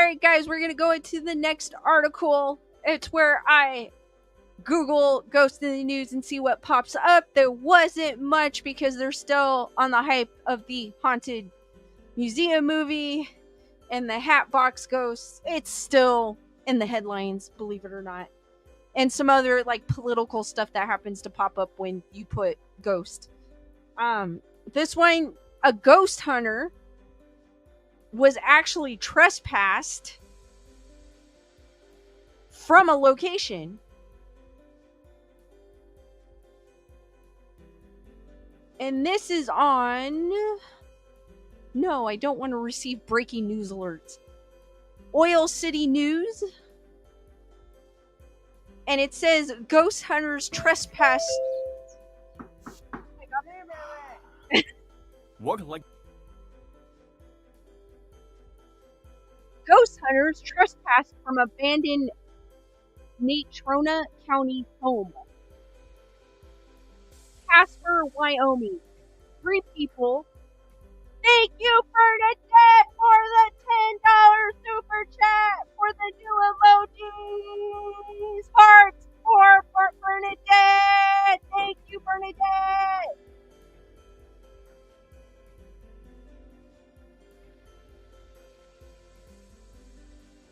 right, guys, we're going to go into the next article. It's where I Google ghosts in the news and see what pops up. There wasn't much because they're still on the hype of the haunted museum movie and the Hatbox Ghosts. It's still in the headlines, believe it or not. And some other like political stuff that happens to pop up when you put ghost. This one, a ghost hunter was actually trespassed from a location. And this is on... No, I don't want to receive breaking news alerts. Oil City News. And it says ghost hunters trespass. What like Ghost hunters trespassed from abandoned Natrona County home. Casper, Wyoming. 3 people. Thank you, Bernadette, for the $10 super chat for the new emojis. Hearts for Bernadette. Thank you, Bernadette.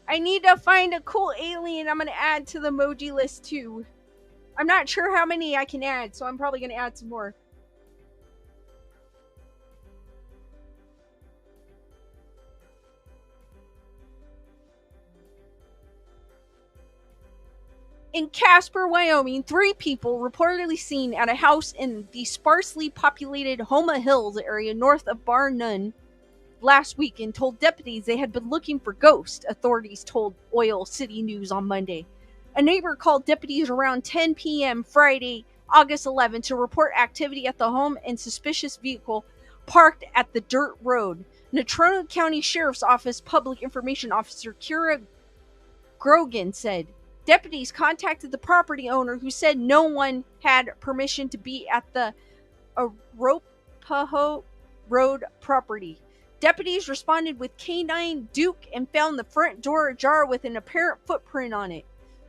I need to find a cool alien I'm going to add to the emoji list too. I'm not sure how many I can add, so I'm probably going to add some more. In Casper, Wyoming, 3 people reportedly seen at a house in the sparsely populated Homa Hills area north of Bar Nunn last week and told deputies they had been looking for ghosts, authorities told Oil City News on Monday. A neighbor called deputies around 10 p.m. Friday, August 11, to report activity at the home and suspicious vehicle parked at the dirt road. Natrona County Sheriff's Office Public Information Officer Kira Grogan said deputies contacted the property owner who said no one had permission to be at the Arapahoe Road property. Deputies responded with Canine Duke and found the front door ajar with an apparent footprint on it.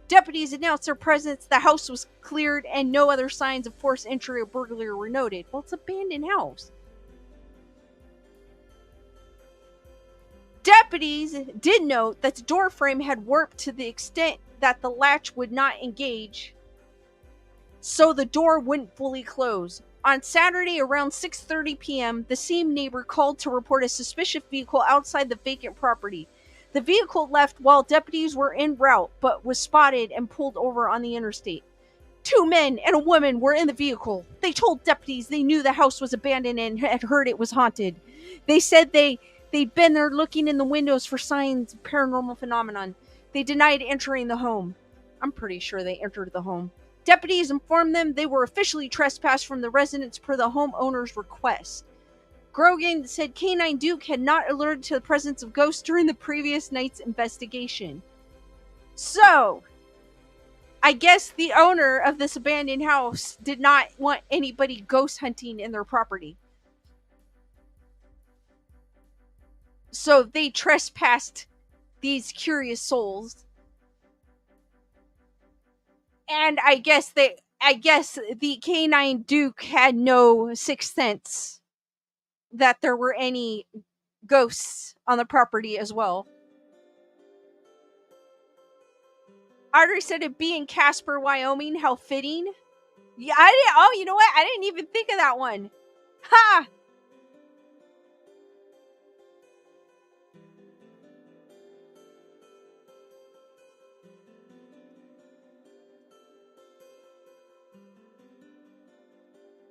Deputies announced their presence, the house was cleared, and no other signs of forced entry or burglary were noted. Well, it's an abandoned house. Deputies did note that the door frame had warped to the extent that the latch would not engage, so the door wouldn't fully close. On Saturday around 6:30 p.m., the same neighbor called to report a suspicious vehicle outside the vacant property. The vehicle left while deputies were en route, but was spotted and pulled over on the interstate. 2 men and a woman were in the vehicle. They told deputies they knew the house was abandoned and had heard it was haunted. They said they'd been there looking in the windows for signs of paranormal phenomenon. They denied entering the home. I'm pretty sure they entered the home. Deputies informed them they were officially trespassed from the residence per the homeowner's request. Grogan said Canine Duke had not alerted to the presence of ghosts during the previous night's investigation. So, I guess the owner of this abandoned house did not want anybody ghost hunting in their property. So they trespassed these curious souls. And I guess the Canine Duke had no sixth sense that there were any ghosts on the property as well. Audrey said it'd be in Casper, Wyoming. How fitting. Yeah, you know what? I didn't even think of that one. Ha!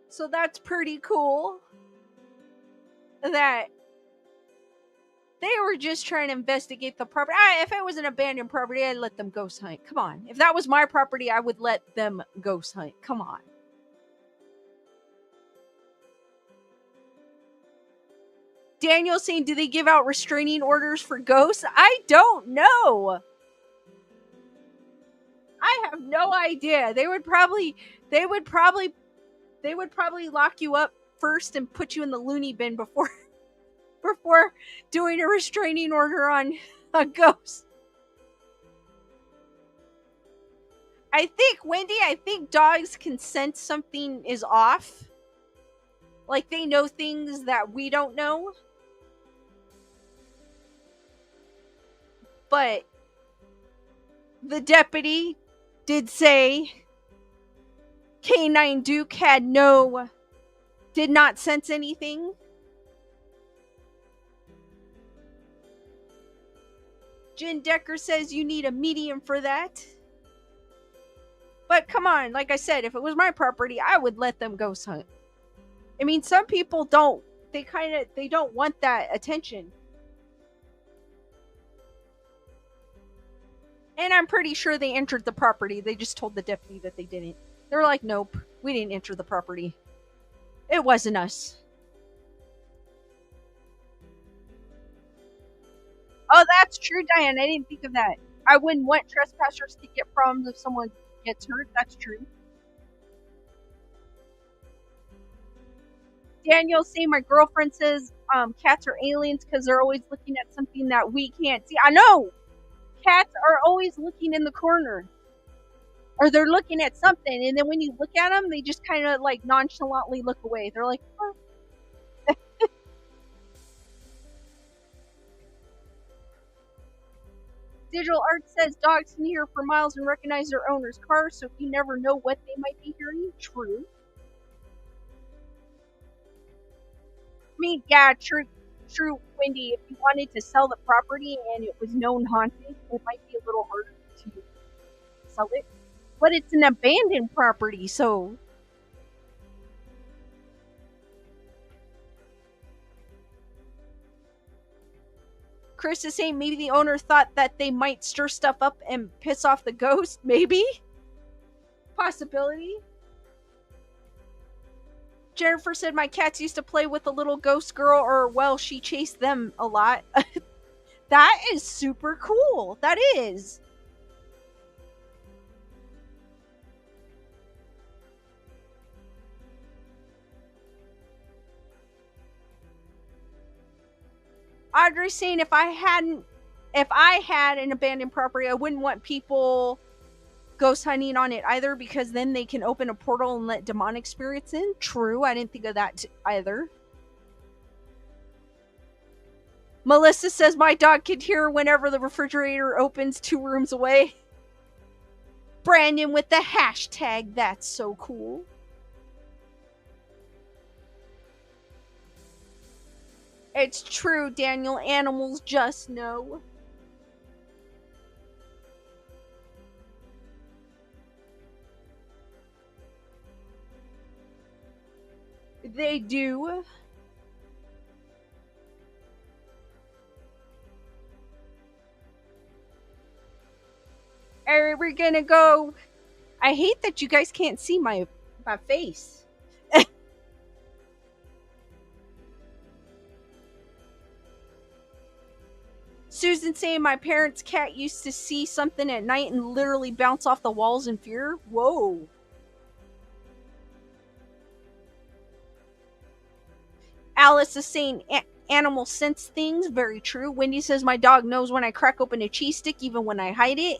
So that's pretty cool. That they were just trying to investigate the property. If it was an abandoned property, I'd let them ghost hunt. Come on. If that was my property, I would let them ghost hunt. Come on. Daniel saying, do they give out restraining orders for ghosts? I don't know. I have no idea. They would probably lock you up first and put you in the loony bin before doing a restraining order on A ghost. I think, Wendy, I think dogs can sense something is off. Like they know things that we don't know. But the deputy did say Canine Duke did not sense anything. Jen Decker says you need a medium for that. But come on, like I said, if it was my property, I would let them ghost hunt. I mean, some people don't. They don't want that attention. And I'm pretty sure they entered the property. They just told the deputy that they didn't. They're like, nope, we didn't enter the property. It wasn't us. Oh, that's true, Diane. I didn't think of that. I wouldn't want trespassers to get problems if someone gets hurt. That's true. Daniel saying my girlfriend says cats are aliens because they're always looking at something that we can't see. I know! Cats are always looking in the corner. Or they're looking at something, and then when you look at them, they just kind of like nonchalantly look away. They're like, oh. Digital Art says dogs can hear for miles and recognize their owner's car, so you never know what they might be hearing. True. I mean, yeah, true, Wendy. If you wanted to sell the property and it was known haunted, it might be a little harder to sell it. But it's an abandoned property, so. Chris is saying maybe the owner thought that they might stir stuff up and piss off the ghost. Maybe? Possibility. Jennifer said my cats used to play with a little ghost girl, or, well, she chased them a lot. That is super cool. That is. Audrey's saying if I had an abandoned property, I wouldn't want people ghost hunting on it either, because then they can open a portal and let demonic spirits in. True, I didn't think of that either. Melissa says my dog could hear whenever the refrigerator opens 2 rooms away. Brandon with the hashtag, that's so cool. It's true, Daniel. Animals just know. They do. Alright, we're gonna go. I hate that you guys can't see my face. Susan saying my parents' cat used to see something at night and literally bounce off the walls in fear. Whoa. Alice is saying animals sense things. Very true. Wendy says my dog knows when I crack open a cheese stick, even when I hide it.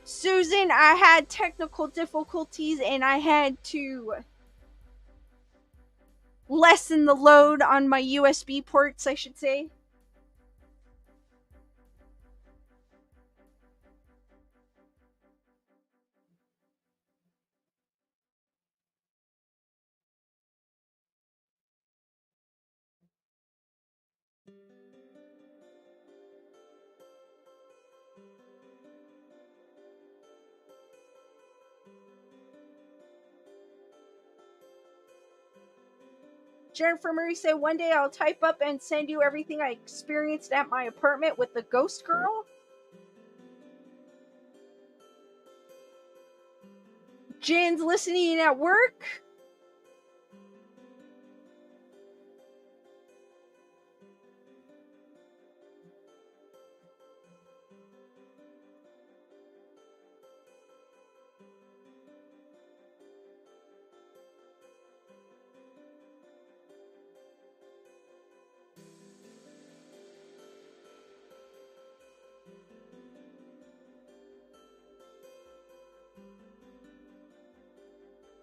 Susan, I had technical difficulties and I had to lessen the load on my USB ports, I should say. Jennifer Murray said, one day I'll type up and send you everything I experienced at my apartment with the ghost girl. Jen's listening at work.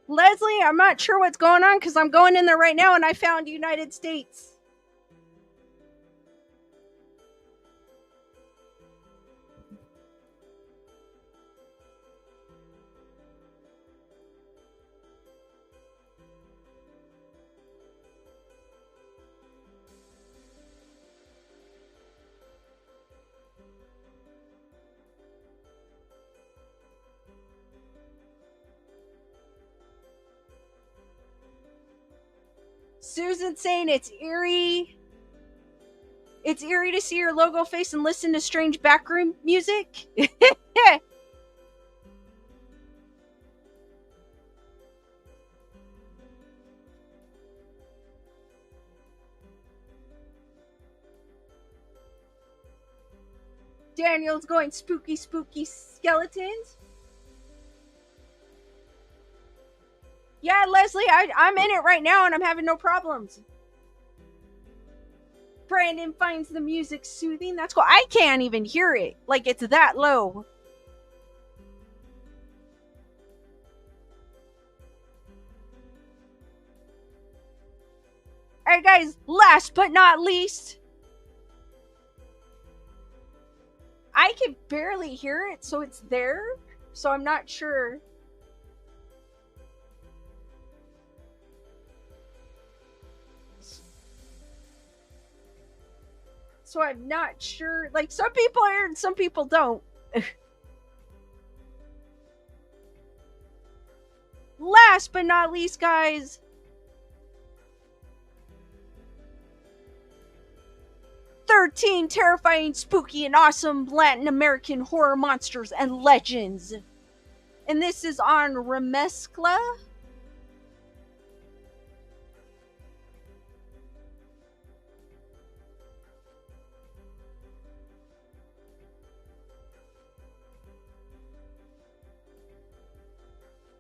Leslie, I'm not sure what's going on because I'm going in there right now and I found United States. Susan saying it's eerie. It's eerie to see your logo face and listen to strange backroom music. Daniel's going spooky, spooky skeletons. Yeah, Leslie, I'm in it right now and I'm having no problems. Brandon finds the music soothing. That's cool. I can't even hear it. Like, it's that low. Alright, guys, last but not least, I can barely hear it, so it's there. So I'm not sure. So I'm not sure. Like, some people hear it and some people don't. Last but not least, guys, 13 terrifying, spooky, and awesome Latin American horror monsters and legends. And this is on Remezcla.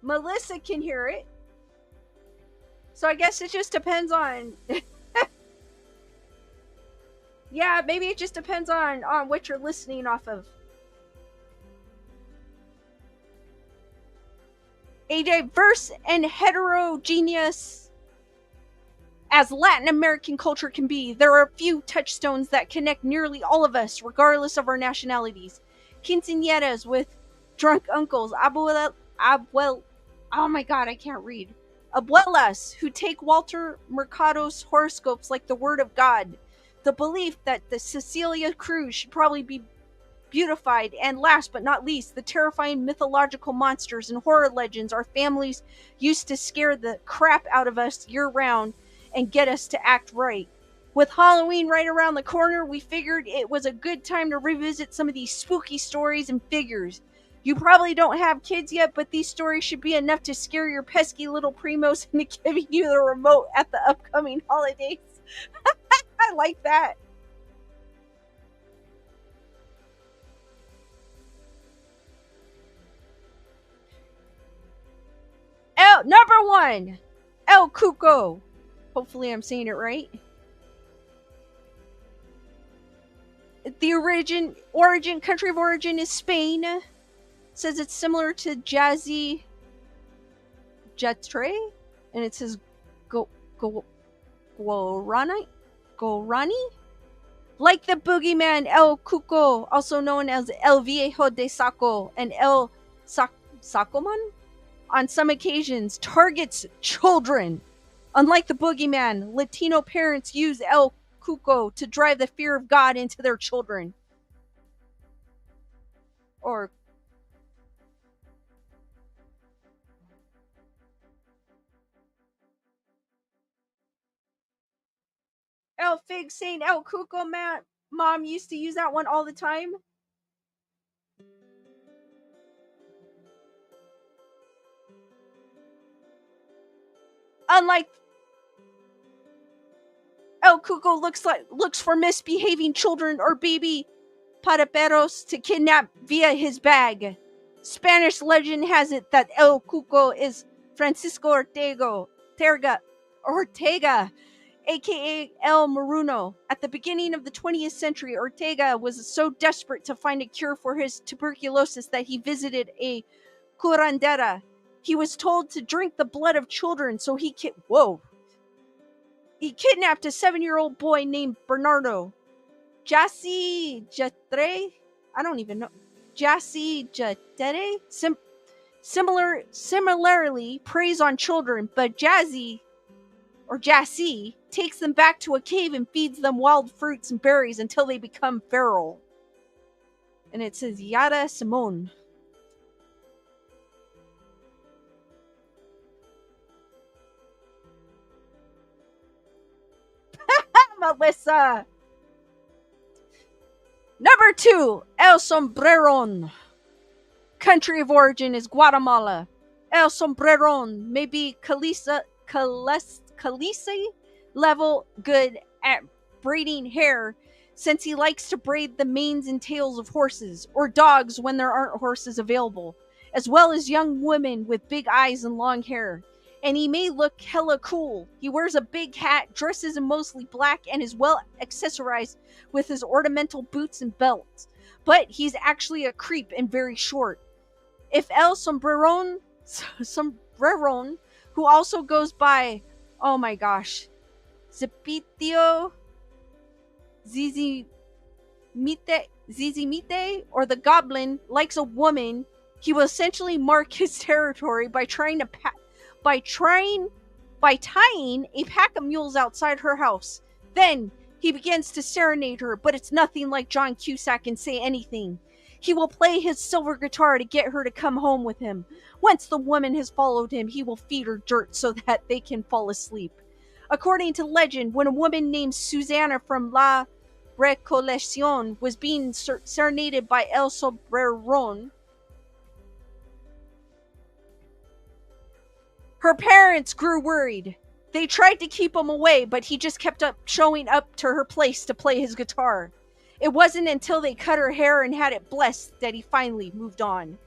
Melissa can hear it. So I guess it just depends on... yeah, maybe it just depends on what you're listening off of. A diverse and heterogeneous as Latin American culture can be, there are a few touchstones that connect nearly all of us, regardless of our nationalities. Quinceañeras with drunk uncles, oh my god, I can't read. Abuelas who take Walter Mercado's horoscopes like the word of God. The belief that the Cecilia Cruz should probably be beautified, and last but not least, the terrifying mythological monsters and horror legends our families used to scare the crap out of us year round and get us to act right. With Halloween right around the corner, we figured it was a good time to revisit some of these spooky stories and figures. You probably don't have kids yet, but these stories should be enough to scare your pesky little primos into giving you the remote at the upcoming holidays. I like that. Number 1, El Cuco. Hopefully I'm saying it right. The country of origin is Spain. It says it's similar to Jazzy Jatre, and it says Guarani? Like the boogeyman El Cuco, also known as El Viejo de Saco and El Sacoman, on some occasions targets children. Unlike the boogeyman, Latino parents use El Cuco to drive the fear of God into their children. Or El Fig saying El Cuco, mom used to use that one all the time. Unlike El Cuco looks for misbehaving children or baby paraperos to kidnap via his bag. Spanish legend has it that El Cuco is Francisco Ortega, aka El Maruno. At the beginning of the 20th century, Ortega was so desperate to find a cure for his tuberculosis that he visited a curandera, He was told to drink the blood of children, so he kidnapped a 7-year-old boy named Bernardo. Jassi Jatre, I don't even know. Jassi Jatere, similarly preys on children, but Jazzy or Jassy takes them back to a cave and feeds them wild fruits and berries until they become feral. And it says Yada Simone. Melissa. Number 2, El Sombreron. Country of origin is Guatemala. El Sombreron may be Calise level good at braiding hair, since he likes to braid the manes and tails of horses or dogs when there aren't horses available, as well as young women with big eyes and long hair. And he may look hella cool. He wears a big hat, dresses in mostly black, and is well accessorized with his ornamental boots and belts. But he's actually a creep and very short. If El Sombreron, who also goes by, oh my gosh, Zipitio Zizimite, or the Goblin, likes a woman, he will essentially mark his territory by tying a pack of mules outside her house. Then he begins to serenade her, but it's nothing like John Cusack and Say Anything. He will play his silver guitar to get her to come home with him. Once the woman has followed him, he will feed her dirt so that they can fall asleep. According to legend, when a woman named Susanna from La Recoleccion was being serenaded by El Sobreron, her parents grew worried. They tried to keep him away, but he just kept showing up to her place to play his guitar. It wasn't until they cut her hair and had it blessed that he finally moved on.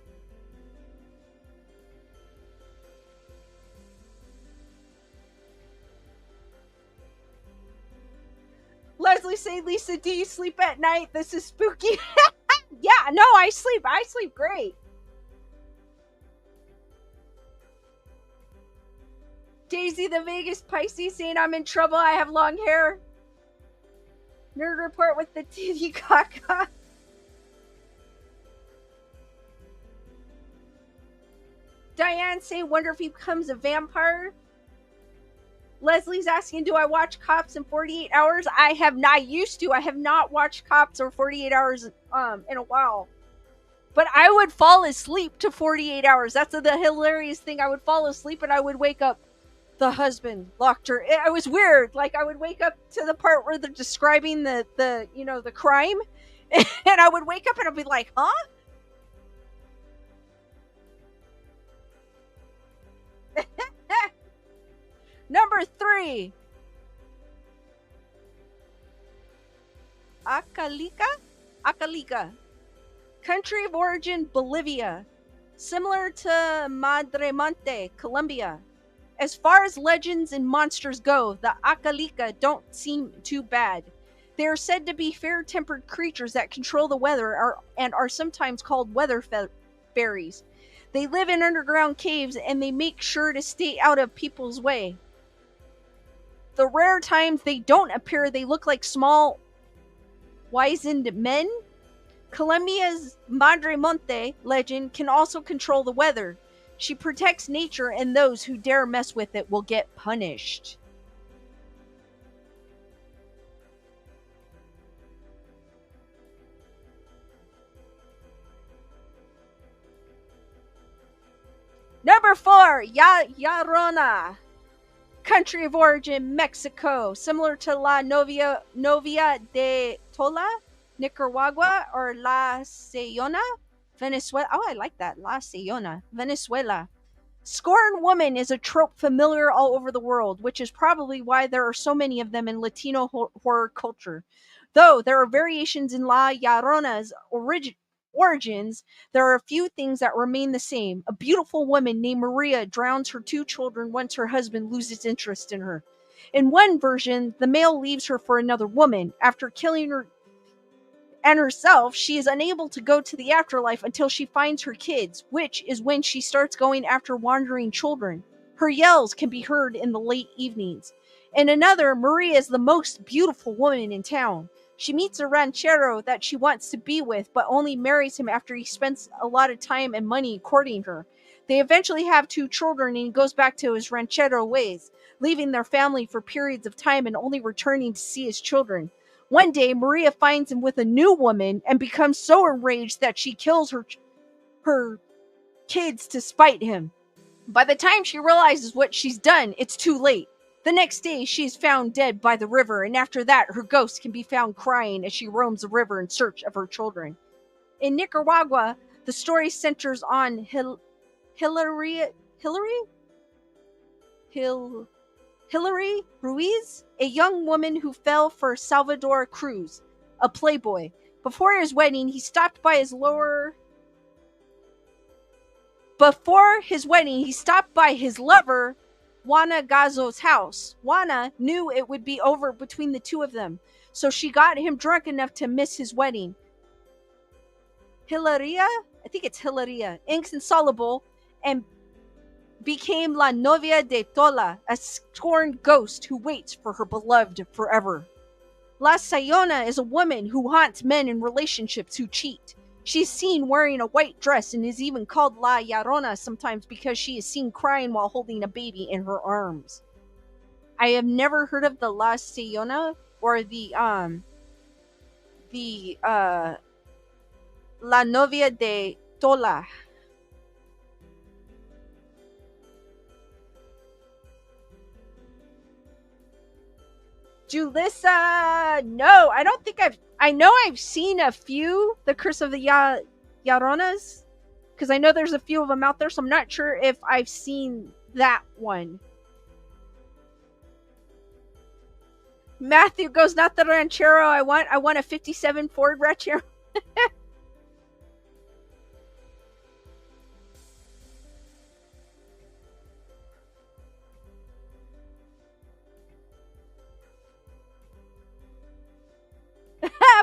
Leslie say, Lisa, do you sleep at night? This is spooky. Yeah, no, I sleep great. Daisy the Vegas Pisces saying, I'm in trouble, I have long hair. Nerd Report with the titty caca. Diane say, wonder if he becomes a vampire. Leslie's asking, do I watch Cops in 48 hours? I have not watched Cops or 48 hours in a while. But I would fall asleep to 48 hours. That's the hilarious thing. I would fall asleep and I would wake up. The husband locked her. It was weird. Like, I would wake up to the part where they're describing the crime, and I would wake up and I'd be like, huh? Number 3. Acalica. Country of origin, Bolivia. Similar to Madre Monte, Colombia. As far as legends and monsters go, the Acalica don't seem too bad. They are said to be fair-tempered creatures that control the weather and are sometimes called weather fairies. They live in underground caves and they make sure to stay out of people's way. The rare times they don't appear, they look like small, wizened men. Colombia's Madre Monte legend can also control the weather. She protects nature, and those who dare mess with it will get punished. Number 4, Llorona. Country of origin, Mexico. Similar to La Novia de Tola, Nicaragua, or La Sayona, Venezuela. Oh, I like that. La Sayona, Venezuela. Scorned woman is a trope familiar all over the world, which is probably why there are so many of them in Latino horror culture. Though there are variations in La Llorona's origins, there are a few things that remain the same. A beautiful woman named Maria drowns her 2 children once her husband loses interest in her. In one version, the male leaves her for another woman. After killing her and herself, she is unable to go to the afterlife until she finds her kids, which is when she starts going after wandering children. Her yells can be heard in the late evenings. In another, Maria is the most beautiful woman in town. She meets a ranchero that she wants to be with, but only marries him after he spends a lot of time and money courting her. They eventually have 2 children, and he goes back to his ranchero ways, leaving their family for periods of time and only returning to see his children. One day, Maria finds him with a new woman and becomes so enraged that she kills her kids to spite him. By the time she realizes what she's done, it's too late. The next day, she is found dead by the river, and after that, her ghost can be found crying as she roams the river in search of her children. In Nicaragua, the story centers on Hilary Hilary Hil, Hilary Ruiz, a young woman who fell for Salvador Cruz, a playboy. Before his wedding, he stopped by his lover, Juana Gazo's house. Juana knew it would be over between the two of them, so she got him drunk enough to miss his wedding. Hilaria, I think it's Hilaria, inconsolable, and became La Novia de Tola, a scorned ghost who waits for her beloved forever. La Sayona is a woman who haunts men in relationships who cheat. She's seen wearing a white dress and is even called La Llorona sometimes because she is seen crying while holding a baby in her arms. I have never heard of the La Sayona or the La Novia de Tola. Julissa, no, I don't think I know I've seen a few, The Curse of the Lloronas, because I know there's a few of them out there, so I'm not sure if I've seen that one. Matthew goes, not the Ranchero I want a 57 Ford Ranchero.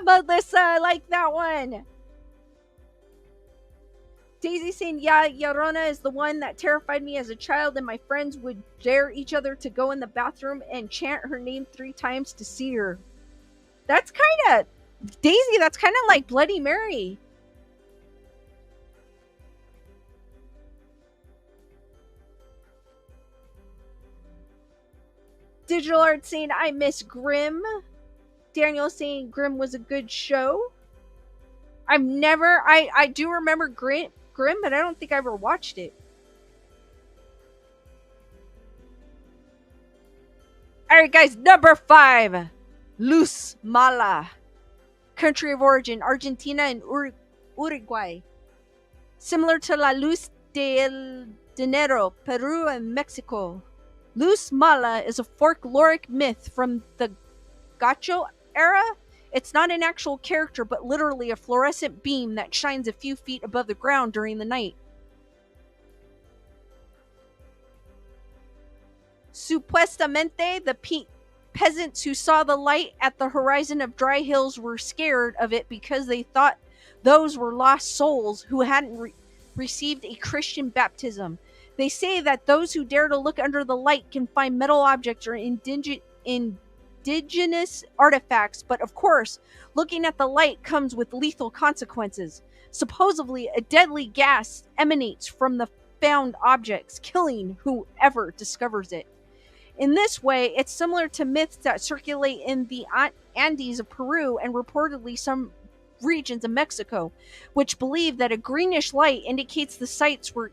Melissa, I like that one. Daisy saying, yeah, Llorona is the one that terrified me as a child, and my friends would dare each other to go in the bathroom and chant her name 3 times to see her. That's kind of, Daisy, that's kind of like Bloody Mary. Digital Art saying, I miss Grimm. Daniel saying Grimm was a good show. I do remember Grimm, but I don't think I ever watched it. Alright guys, number 5. Luz Mala. Country of origin, Argentina and Uruguay. Similar to La Luz del Dinero, Peru and Mexico. Luz Mala is a folkloric myth from the Gacho era. It's not an actual character, but literally a fluorescent beam that shines a few feet above the ground during the night. Supuestamente, the peasants who saw the light at the horizon of dry hills were scared of it because they thought those were lost souls who hadn't received a Christian baptism. They say that those who dare to look under the light can find metal objects or indigenous artifacts, but of course, looking at the light comes with lethal consequences. Supposedly, a deadly gas emanates from the found objects, killing whoever discovers it. In this way, it's similar to myths that circulate in the Andes of Peru and reportedly some regions of Mexico, which believe that a greenish light indicates the sites where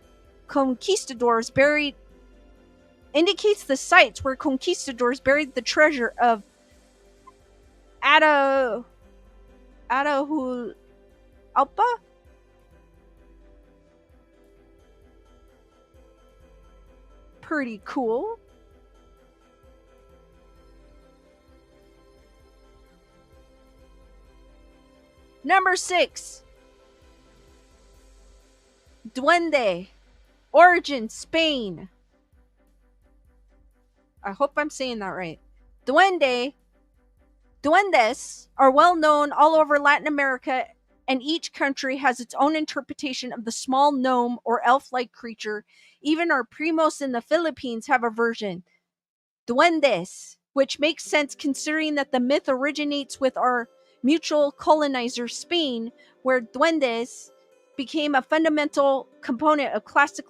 conquistadors buried the treasure of Atahualpa. Pretty cool. Number 6. Duende. Origin, Spain. I hope I'm saying that right. Duende Duendes are well known all over Latin America, and each country has its own interpretation of the small gnome or elf like creature. Even our primos in the Philippines have a version, Duendes, which makes sense considering that the myth originates with our mutual colonizer, Spain, where duendes became a fundamental component of classic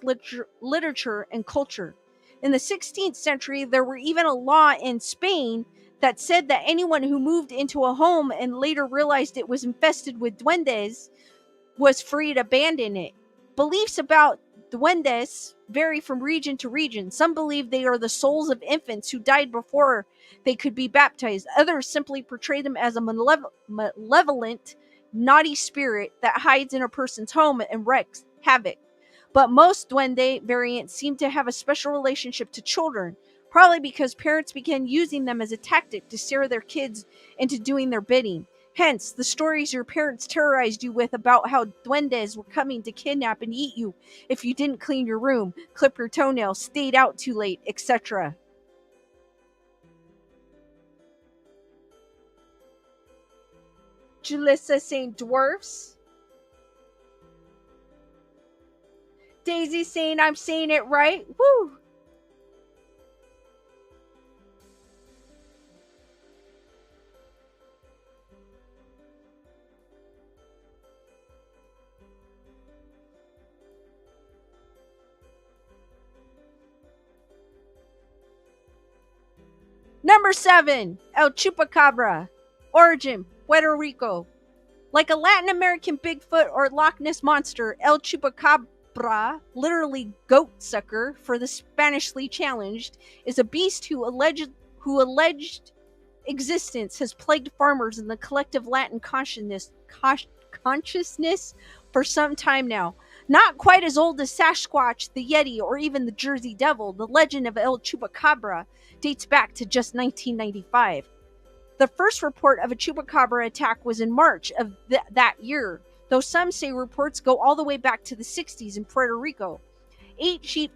literature and culture. In the 16th century, there were even a law in Spain that said that anyone who moved into a home and later realized it was infested with duendes was free to abandon it. Beliefs about duendes vary from region to region. Some believe they are the souls of infants who died before they could be baptized. Others simply portray them as a malevolent, naughty spirit that hides in a person's home and wreaks havoc. But most duende variants seem to have a special relationship to children, probably because parents began using them as a tactic to scare their kids into doing their bidding. Hence, the stories your parents terrorized you with about how duendes were coming to kidnap and eat you if you didn't clean your room, clip your toenails, stayed out too late, etc. Julissa saying dwarfs. Daisy saying I'm saying it right. Woo! Number 7, El Chupacabra. Origin, Puerto Rico. Like a Latin American Bigfoot or Loch Ness Monster, El Chupacabra, literally goat sucker for the Spanishly challenged, is a beast who alleged existence has plagued farmers in the collective Latin consciousness for some time now. Not quite as old as Sasquatch, the Yeti, or even the Jersey Devil, the legend of El Chupacabra dates back to just 1995. The first report of a chupacabra attack was in March of that year, though some say reports go all the way back to the 60s in Puerto Rico. Eight sheep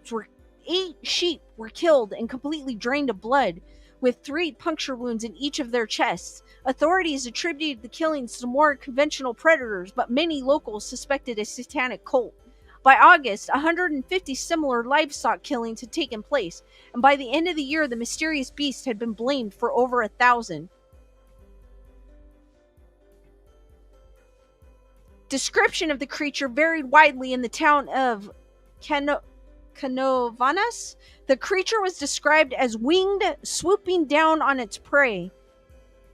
were killed and completely drained of blood, with 3 puncture wounds in each of their chests. Authorities attributed the killings to more conventional predators, but many locals suspected a satanic cult. By August, 150 similar livestock killings had taken place, and by the end of the year, the mysterious beast had been blamed for over 1,000. Description of the creature varied widely in the town of Canovanas. The creature was described as winged, swooping down on its prey.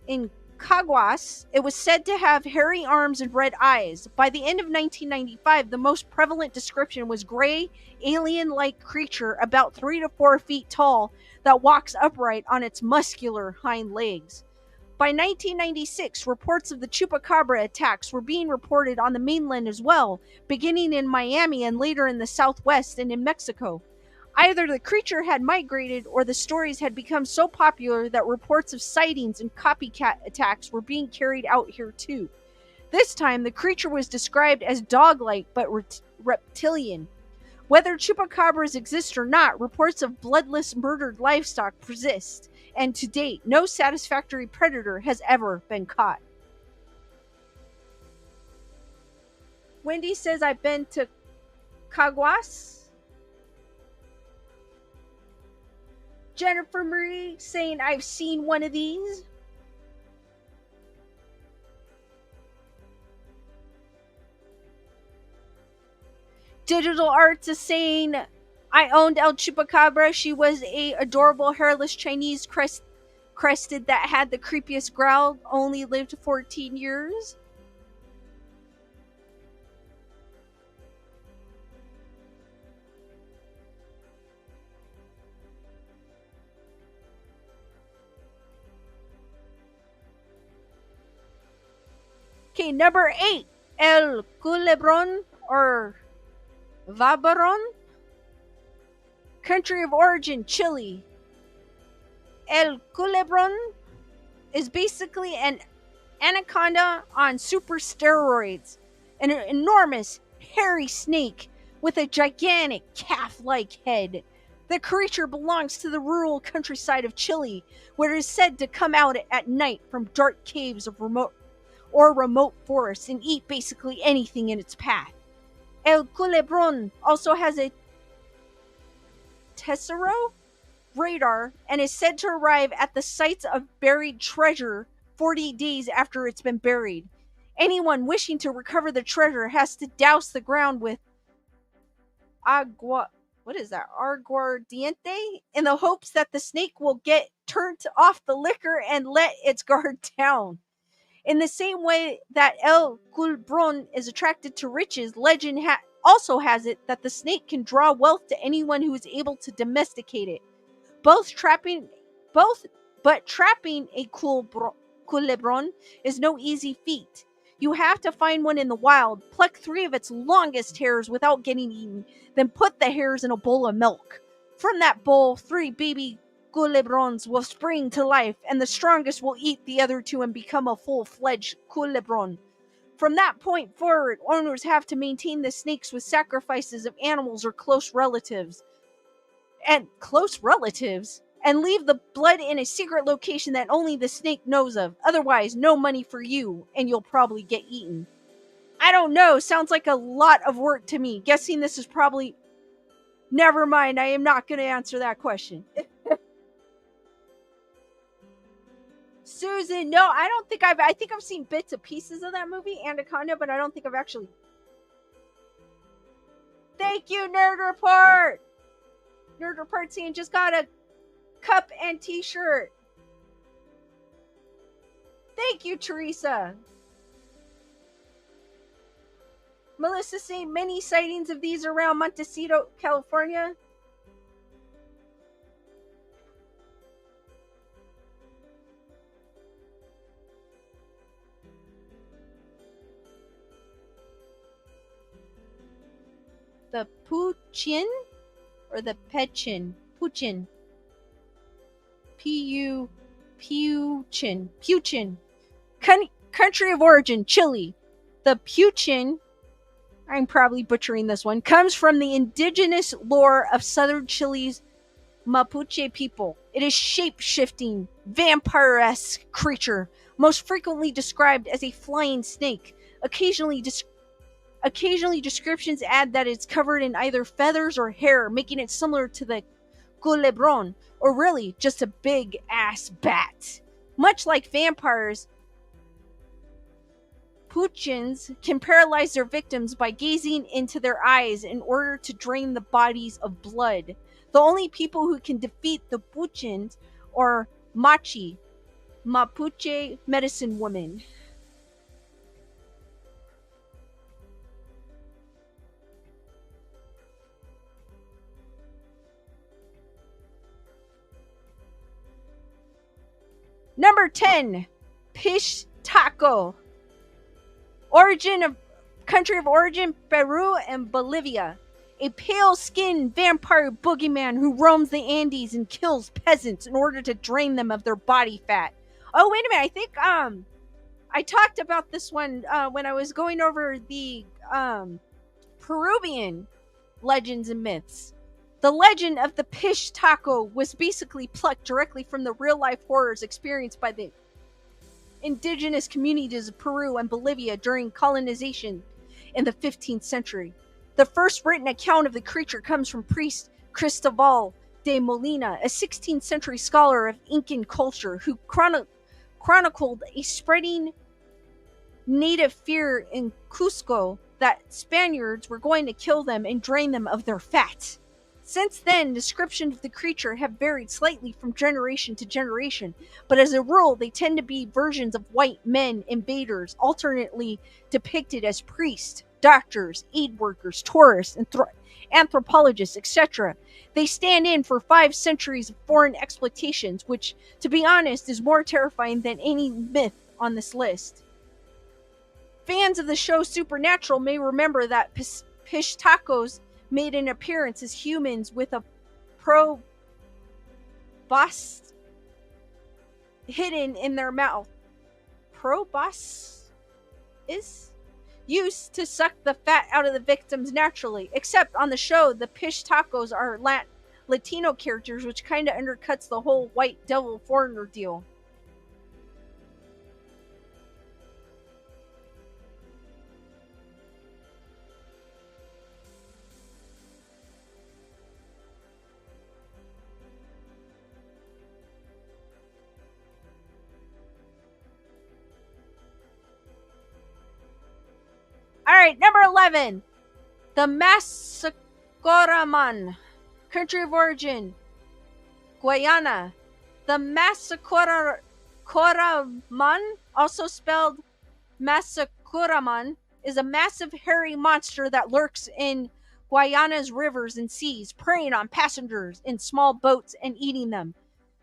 In Caguas, it was said to have hairy arms and red eyes. By the end of 1995, the most prevalent description was gray, alien-like creature about 3 to 4 feet tall that walks upright on its muscular hind legs. By 1996, reports of the chupacabra attacks were being reported on the mainland as well, beginning in Miami and later in the Southwest and in Mexico. Either the creature had migrated or the stories had become so popular that reports of sightings and copycat attacks were being carried out here too. This time, the creature was described as dog-like but reptilian. Whether chupacabras exist or not, reports of bloodless murdered livestock persist, and to date, no satisfactory predator has ever been caught. Wendy says I've been to Caguas. Jennifer Marie saying I've seen one of these. Digital Arts is saying I owned El Chupacabra. She was a adorable hairless Chinese crested that had the creepiest growl. Only lived 14 years. Okay, number 8, El Culebron or Vabaron. Country of origin, Chile. El Culebron is basically an anaconda on super steroids, an enormous hairy snake with a gigantic calf-like head. The creature belongs to the rural countryside of Chile, where it is said to come out at night from dark caves of remote forests and eat basically anything in its path. El Culebron also has a Tesoro radar and is said to arrive at the sites of buried treasure 40 days after it's been buried. Anyone wishing to recover the treasure has to douse the ground with agua. What is that? Aguardiente? In the hopes that the snake will get turned off the liquor and let its guard down. In the same way that El Culbron is attracted to riches, legend also has it that the snake can draw wealth to anyone who is able to domesticate it. Both trapping a culebron is no easy feat. You have to find one in the wild, pluck 3 of its longest hairs without getting eaten, then put the hairs in a bowl of milk. From that bowl, 3 baby culebrons will spring to life, and the strongest will eat the other 2 and become a full-fledged culebron. From that point forward, owners have to maintain the snakes with sacrifices of animals or close relatives, and leave the blood in a secret location that only the snake knows of. Otherwise, no money for you, and you'll probably get eaten. I don't know, sounds like a lot of work to me. Guessing this is probably... Never mind, I am not going to answer that question. Susan, no, I don't think I think I've seen bits and pieces of that movie, Anaconda, but I don't think I've actually... Thank you, Nerd Report! Nerd Report saying just got a cup and t-shirt. Thank you, Teresa. Melissa saying many sightings of these around Montecito, California. The Puchin or the Pechin? Puchin. Puchin. Country of origin, Chile. The Puchin, I'm probably butchering this one, comes from the indigenous lore of southern Chile's Mapuche people. It is shape-shifting, vampire-esque creature, most frequently described as a flying snake. Occasionally descriptions add that it's covered in either feathers or hair, making it similar to the culebron, or really just a big ass bat. Much like vampires, Puchins can paralyze their victims by gazing into their eyes in order to drain the bodies of blood. The only people who can defeat the Puchins are Machi, Mapuche medicine woman. Number 10, Pish Taco. Country of origin, Peru and Bolivia. A pale-skinned vampire boogeyman who roams the Andes and kills peasants in order to drain them of their body fat. Oh, wait a minute. I think I talked about this one when I was going over the Peruvian legends and myths. The legend of the Pish Taco was basically plucked directly from the real-life horrors experienced by the indigenous communities of Peru and Bolivia during colonization in the 15th century. The first written account of the creature comes from priest Cristobal de Molina, a 16th century scholar of Incan culture who chronicled a spreading native fear in Cusco that Spaniards were going to kill them and drain them of their fat. Since then, descriptions of the creature have varied slightly from generation to generation, but as a rule, they tend to be versions of white men invaders, alternately depicted as priests, doctors, aid workers, tourists, and anthropologists, etc. They stand in for 5 centuries of foreign exploitations, which, to be honest, is more terrifying than any myth on this list. Fans of the show Supernatural may remember that Pish Tacos made an appearance as humans with a proboscis hidden in their mouth. Proboscis is used to suck the fat out of the victims naturally. Except on the show, the Pish Tacos are Latino characters, which kind of undercuts the whole white devil foreigner deal. All right, number 11. The Masacoraman. Country of origin, Guyana. The Masacoraman, also spelled Masacuraman, is a massive hairy monster that lurks in Guyana's rivers and seas, preying on passengers in small boats and eating them.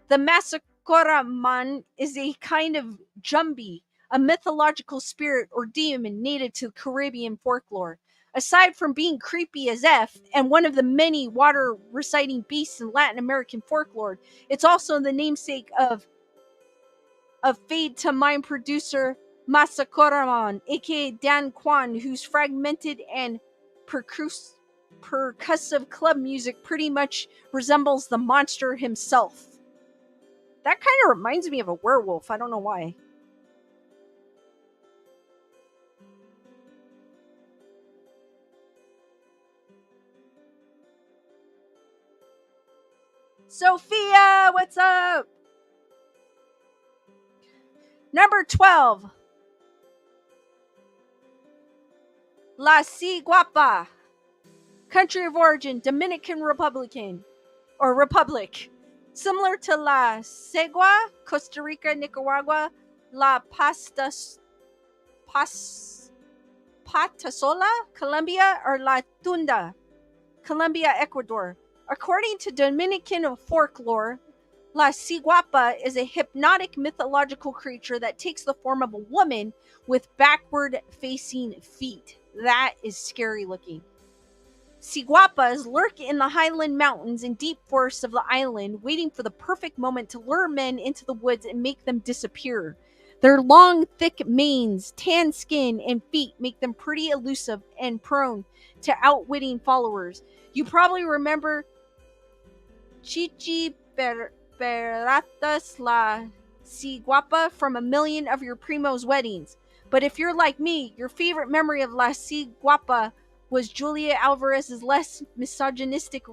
The Masacoraman is a kind of Jumbi, a mythological spirit or demon native to Caribbean folklore. Aside from being creepy as F and one of the many water reciting beasts in Latin American folklore, it's also the namesake of Fade to Mind producer Masakoraman, aka Dan Kwan, whose fragmented and percussive club music pretty much resembles the monster himself. That kind of reminds me of a werewolf. I don't know why. Sophia, what's up? Number 12. La Ciguapa. Country of origin, Dominican Republican or Republic. Similar to La Cegua, Costa Rica, Nicaragua, La Patasola, Colombia, or La Tunda, Colombia, Ecuador. According to Dominican folklore, La Ciguapa is a hypnotic mythological creature that takes the form of a woman with backward-facing feet. That is scary looking. Ciguapas lurk in the highland mountains and deep forests of the island, waiting for the perfect moment to lure men into the woods and make them disappear. Their long, thick manes, tan skin, and feet make them pretty elusive and prone to outwitting followers. You probably remember Chichi Beratas La Ciguapa from a million of your primo's weddings. But if you're like me, your favorite memory of La Ciguapa was Julia Alvarez's less misogynistic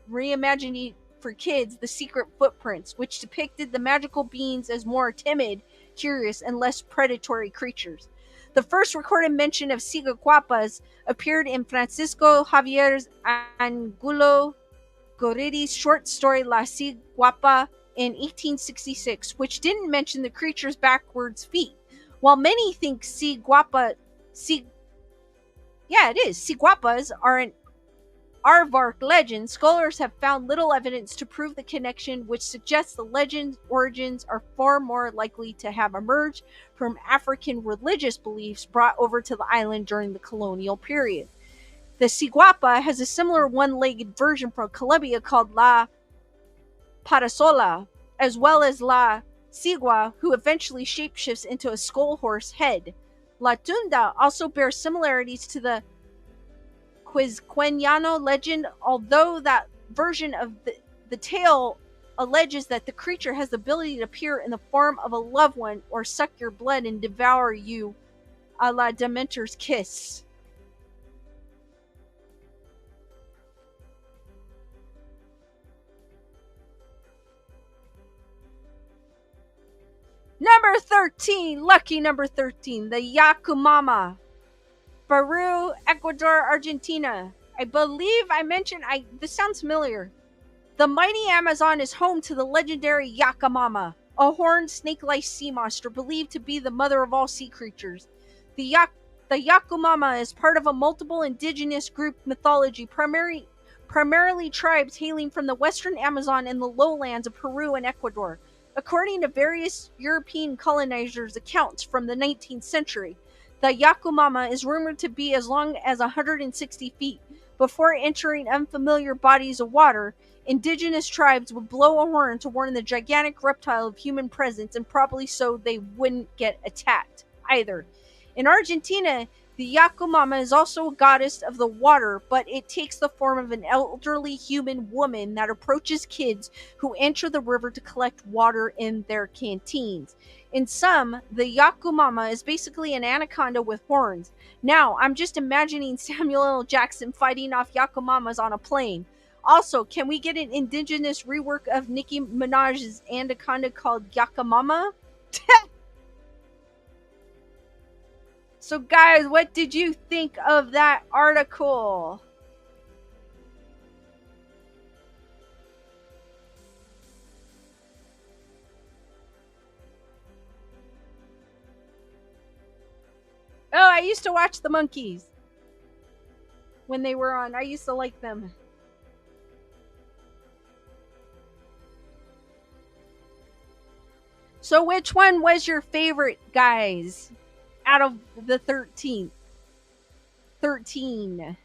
reimagining for kids, The Secret Footprints, which depicted the magical beings as more timid, curious, and less predatory creatures. The first recorded mention of Ciguapas appeared in Francisco Javier's Angulo Goriti's short story La Ciguapa in 1866, which didn't mention the creature's backwards feet. While many think Ciguapas are an Aardvark legend, scholars have found little evidence to prove the connection, which suggests the legend's origins are far more likely to have emerged from African religious beliefs brought over to the island during the colonial period. The Ciguapa has a similar one-legged version from Colombia called La Patasola, as well as La Cigua, who eventually shapeshifts into a skull horse head. La Tunda also bears similarities to the Quizqueñano legend, although that version of the tale alleges that the creature has the ability to appear in the form of a loved one or suck your blood and devour you, a la Dementor's kiss. Number 13, lucky number 13, the Yakumama. Peru, Ecuador, Argentina. I believe I mentioned, this sounds familiar. The mighty Amazon is home to the legendary Yakumama, a horned snake-like sea monster believed to be the mother of all sea creatures. The Yakumama is part of a multiple indigenous group mythology, primarily tribes hailing from the western Amazon and the lowlands of Peru and Ecuador. According to various European colonizers' accounts from the 19th century, the Yakumama is rumored to be as long as 160 feet. Before entering unfamiliar bodies of water, indigenous tribes would blow a horn to warn the gigantic reptile of human presence, and probably so they wouldn't get attacked either. In Argentina, The Yakumama is also a goddess of the water, but it takes the form of an elderly human woman that approaches kids who enter the river to collect water in their canteens. In some, the Yakumama is basically an anaconda with horns. Now, I'm just imagining Samuel L. Jackson fighting off Yakumamas on a plane. Also, can we get an indigenous rework of Nicki Minaj's anaconda called Yakumama? So, guys, what did you think of that article? Oh, I used to watch the monkeys when they were on. I used to like them. So, which one was your favorite, guys, out of the 13? 13.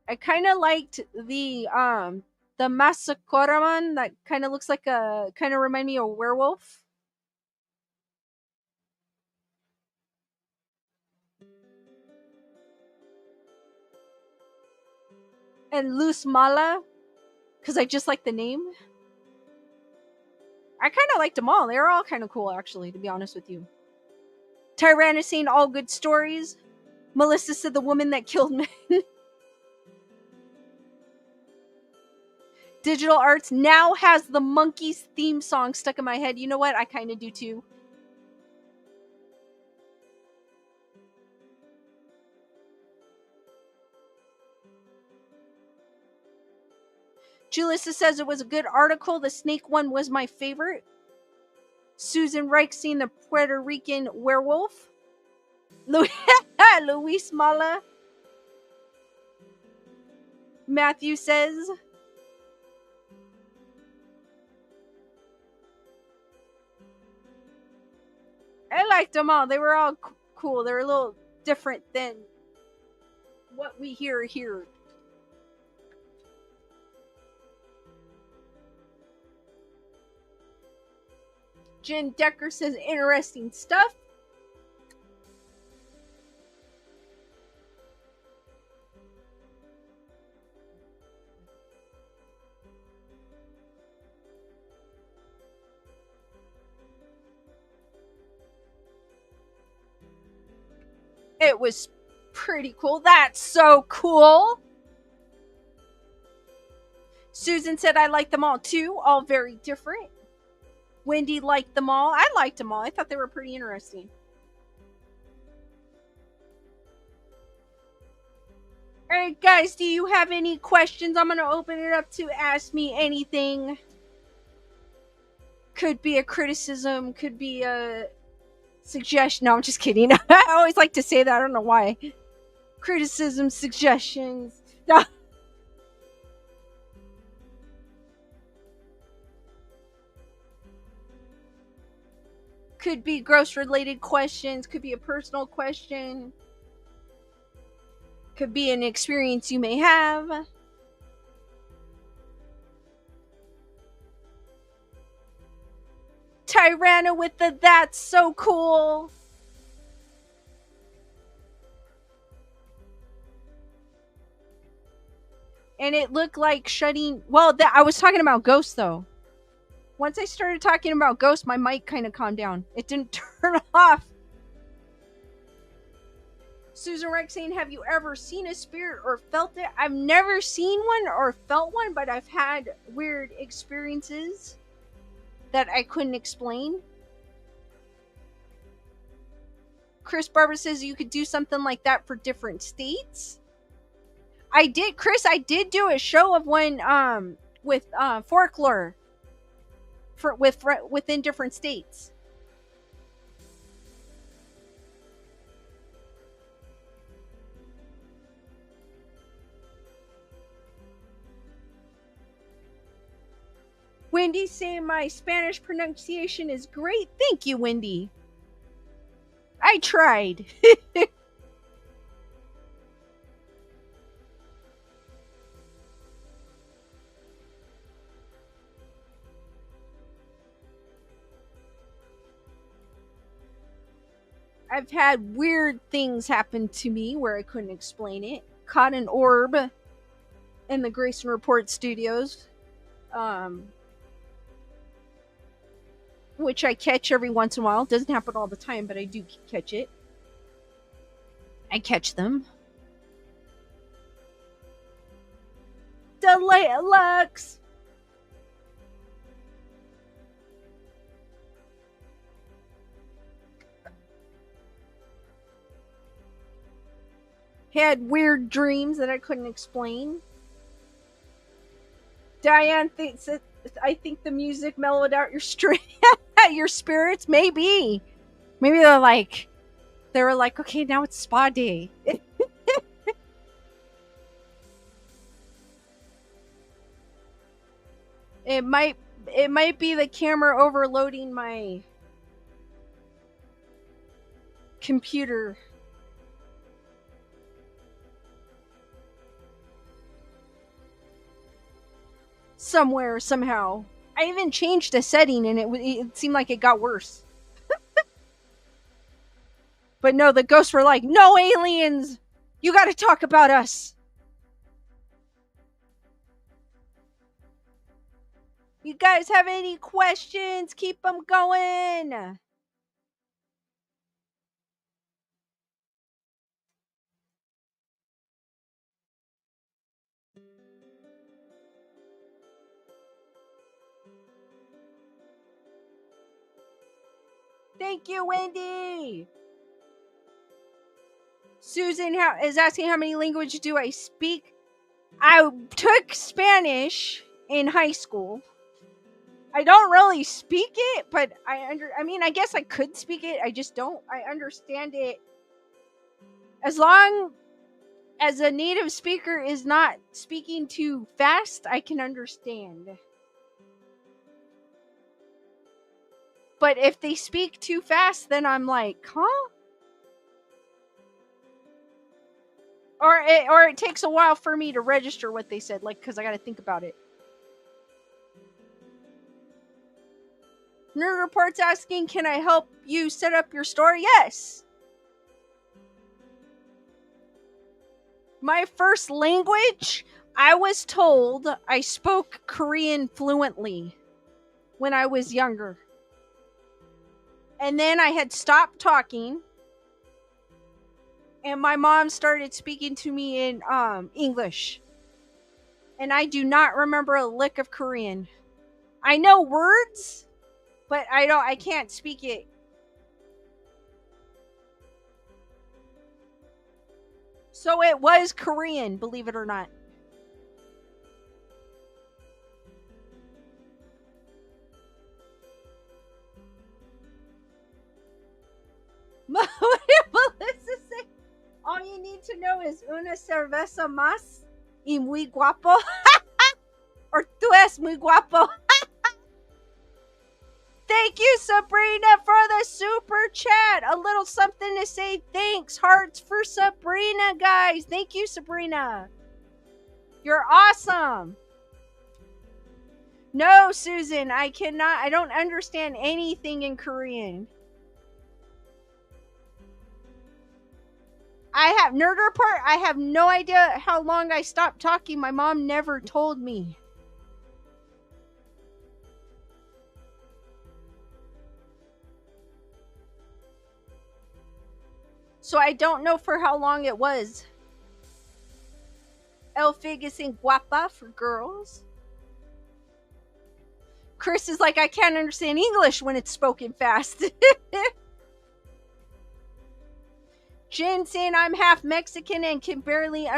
I kind of liked the Masakoraman that kind of looks like a kind of remind me of a werewolf. And Luz Mala, because I just like the name. I kind of liked them all. They were all kind of cool, actually, to be honest with you. Tyrannocene, all good stories. Melissa said the woman that killed men. Digital Arts now has the Monkeys theme song stuck in my head. You know what? I kind of do too. Julissa says it was a good article. The snake one was my favorite. Susan Reich seen the Puerto Rican werewolf. Luis Mala. Matthew says. I liked them all. They were all cool. They were a little different than what we hear here. Jen Decker says interesting stuff. It was pretty cool. That's so cool. Susan said I liked them all too. All very different. Wendy liked them all. I liked them all. I thought they were pretty interesting. All right, guys, do you have any questions? I'm going to open it up to ask me anything. Could be a criticism, could be a suggestion. No, I'm just kidding. I always like to say that. I don't know why. Criticism, suggestions. No. Could be gross related questions, could be a personal question, could be an experience you may have. Tyranna with the that's so cool. And it looked like shutting. Well, I was talking about ghosts though. Once I started talking about ghosts, my mic kind of calmed down. It didn't turn off. Susan Rex saying, have you ever seen a spirit or felt it? I've never seen one or felt one, but I've had weird experiences that I couldn't explain. Chris Barber says you could do something like that for different states. I did, Chris. I did do a show of one with Folklore within different states. Wendy saying my Spanish pronunciation is great. Thank you, Wendy. I tried. I've had weird things happen to me where I couldn't explain it. Caught an orb in the Grayson Report studios, um, which I catch every once in a while. It doesn't happen all the time, but I do catch it. I catch them. Deluxe. Had weird dreams that I couldn't explain. Diane thinks that I think the music mellowed out your your spirits. Maybe they're like, they were like, okay, now it's spa day. It might be the camera overloading my computer. Somewhere, somehow. I even changed a setting and it seemed like it got worse. But no, the ghosts were like, no aliens! You gotta talk about us! You guys have any questions? Keep them going! Thank you, Wendy! Susan is asking how many languages do I speak. I took Spanish in high school. I don't really speak it, but I mean, I guess I could speak it. I just don't. I understand it. As long as a native speaker is not speaking too fast, I can understand. But if they speak too fast, then I'm like, huh? Or it takes a while for me to register what they said, like, because I got to think about it. Nerd Report's asking, can I help you set up your store? Yes. My first language, I was told I spoke Korean fluently when I was younger. And then I had stopped talking. And my mom started speaking to me in English. And I do not remember a lick of Korean. I know words, but I can't speak it. So it was Korean, believe it or not. What did Melissa say? All you need to know is una cerveza más y muy guapo. Or tú es muy guapo. Thank you, Sabrina, for the super chat. A little something to say thanks. Hearts for Sabrina, guys. Thank you, Sabrina. You're awesome. No, Susan, I don't understand anything in Korean. I have Nerd Report. I have no idea how long I stopped talking. My mom never told me. So I don't know for how long it was. El Fig is saying guapa for girls. Chris is like, I can't understand English when it's spoken fast. Jen saying I'm half Mexican and can barely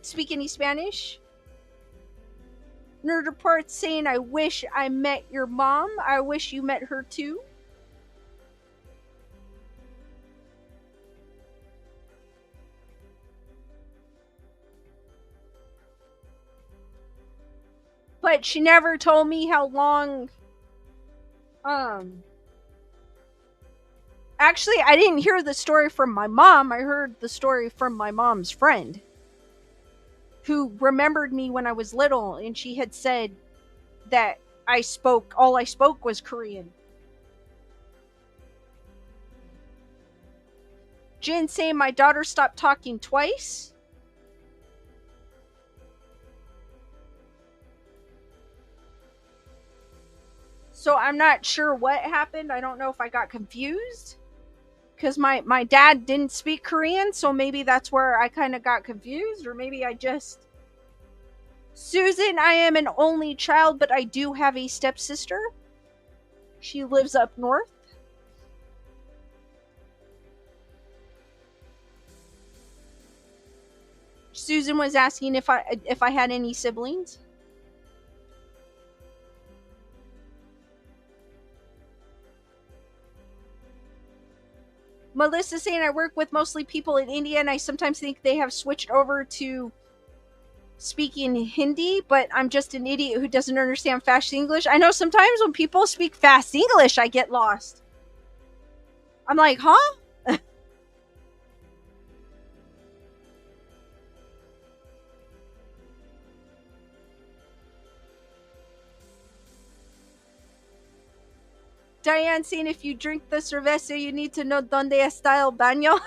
speak any Spanish. Nerd Report saying I wish I met your mom. I wish you met her too. But she never told me how long. Actually, I didn't hear the story from my mom. I heard the story from my mom's friend, who remembered me when I was little, and she had said that all I spoke was Korean. Jin saying my daughter stopped talking twice. So I'm not sure what happened. I don't know if I got confused. Because my dad didn't speak Korean, so maybe that's where I kind of got confused, or maybe I just. Susan, I am an only child, but I do have a stepsister. She lives up north. Susan was asking if I had any siblings. Melissa saying I work with mostly people in India, and I sometimes think they have switched over to speaking Hindi, but I'm just an idiot who doesn't understand fast English. I know sometimes when people speak fast English, I get lost. I'm like, huh? Diane saying if you drink the cerveza, you need to know donde está el baño.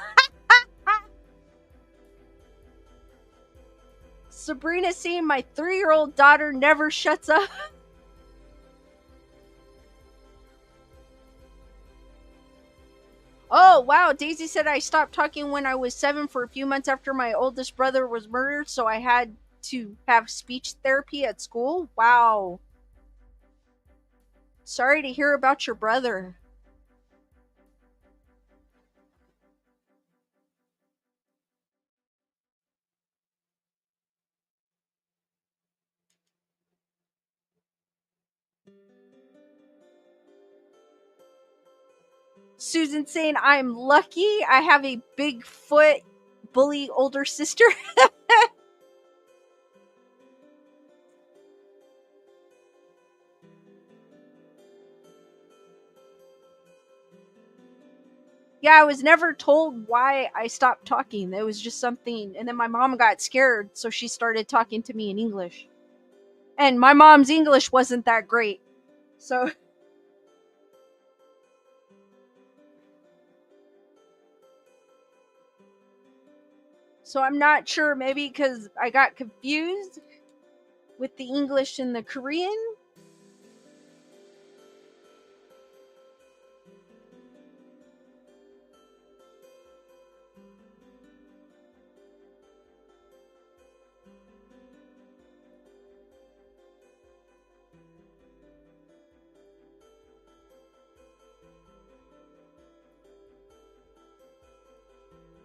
Sabrina saying my 3-year-old daughter never shuts up. Oh, wow. Daisy said I stopped talking when I was 7 for a few months after my oldest brother was murdered, so I had to have speech therapy at school. Wow. Sorry to hear about your brother. Susan saying I'm lucky I have a Bigfoot bully older sister. Yeah, I was never told why I stopped talking. It was just something. And then my mom got scared, so she started talking to me in English. And my mom's English wasn't that great. So I'm not sure, maybe because I got confused with the English and the Korean.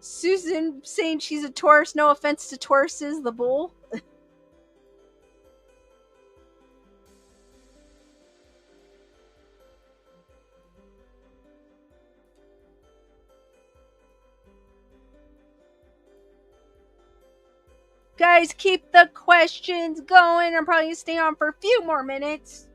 Susan saying she's a Taurus. No offense to Tauruses, the bull. Guys, keep the questions going. I'm probably going to stay on for a few more minutes.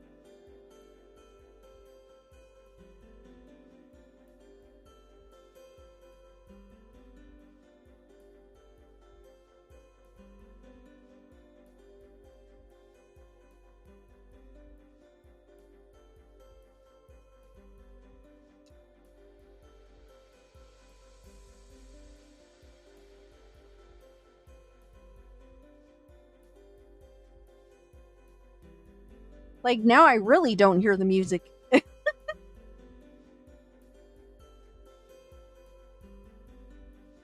Like, now I really don't hear the music.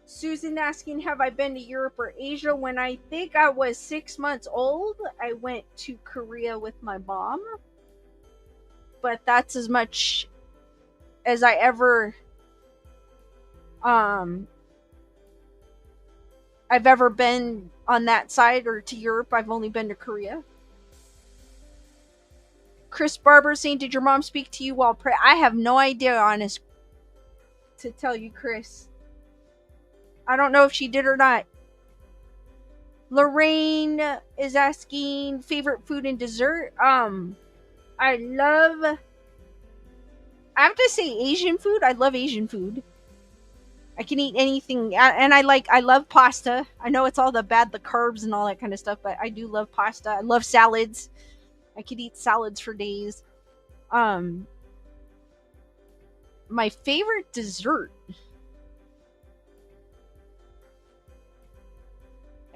Susan asking, have I been to Europe or Asia? When I think I was 6 months old, I went to Korea with my mom. But that's as much as I ever I've ever been on that side, or to Europe. I've only been to Korea. Chris Barber saying, did your mom speak to you while praying? I have no idea, honest, to tell you, Chris. I don't know if she did or not. Lorraine is asking favorite food and dessert. I have to say Asian food. I love Asian food. I can eat anything, and I love pasta. I know it's all the carbs and all that kind of stuff, but I do love pasta. I love salads. I could eat salads for days. My favorite dessert.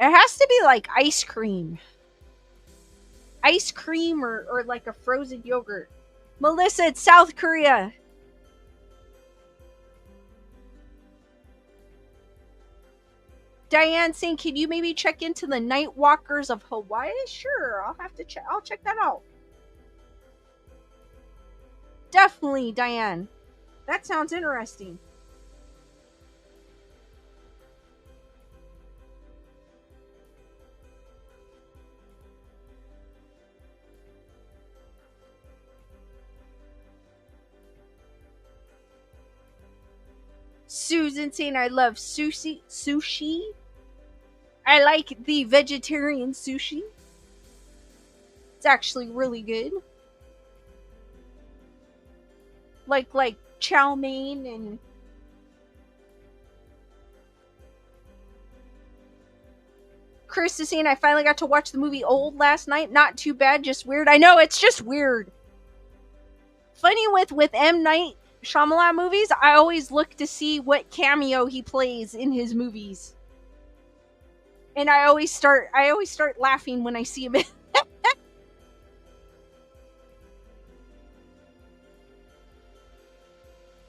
It has to be like ice cream. Ice cream or like a frozen yogurt. Melissa, it's South Korea. Diane saying, can you maybe check into the Night Walkers of Hawaii? Sure, I'll have to check. I'll check that out. Definitely, Diane. That sounds interesting. Susan saying, I love sushi. I like the vegetarian sushi. It's actually really good. Like chow mein and Chris is saying, I finally got to watch the movie Old last night. Not too bad, just weird. I know, it's just weird. Funny with M. Night Shyamalan movies, I always look to see what cameo he plays in his movies. And I always start laughing when I see him.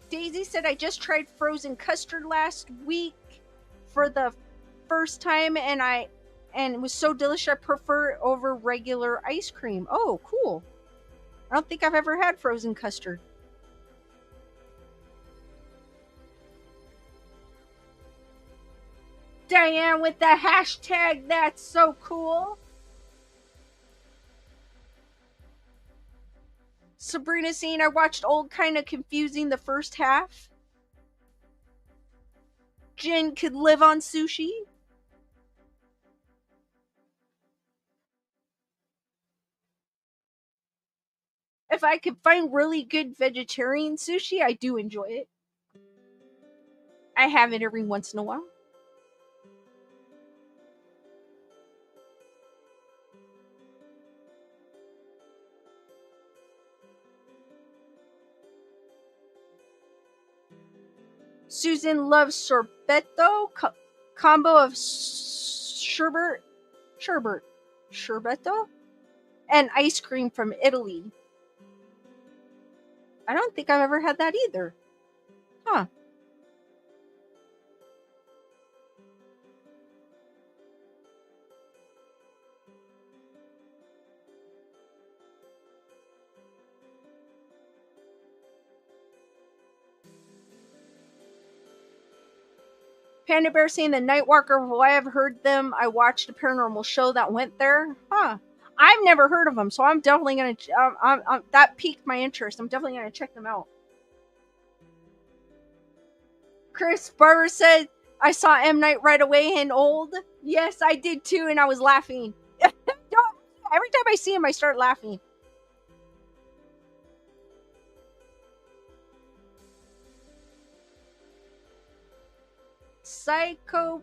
Daisy said, I just tried frozen custard last week for the first time, and it was so delicious. I prefer it over regular ice cream. Oh, cool. I don't think I've ever had frozen custard. Diane with the hashtag, that's so cool. Sabrina saying, I watched Old kinda confusing the first half. Jen could live on sushi. If I could find really good vegetarian sushi, I do enjoy it. I have it every once in a while. Susan loves sorbetto, combo of sherbet, sherbetto, and ice cream from Italy. I don't think I've ever had that either. Huh. Panda Bear saying the Nightwalker of Hawaii, I've heard them. I watched a paranormal show that went there. Huh. I've never heard of them, so I'm definitely gonna. That piqued my interest. I'm definitely gonna check them out. Chris Barber said, I saw M. Night right away in Old. Yes, I did too, and I was laughing. Every time I see him, I start laughing. Psycho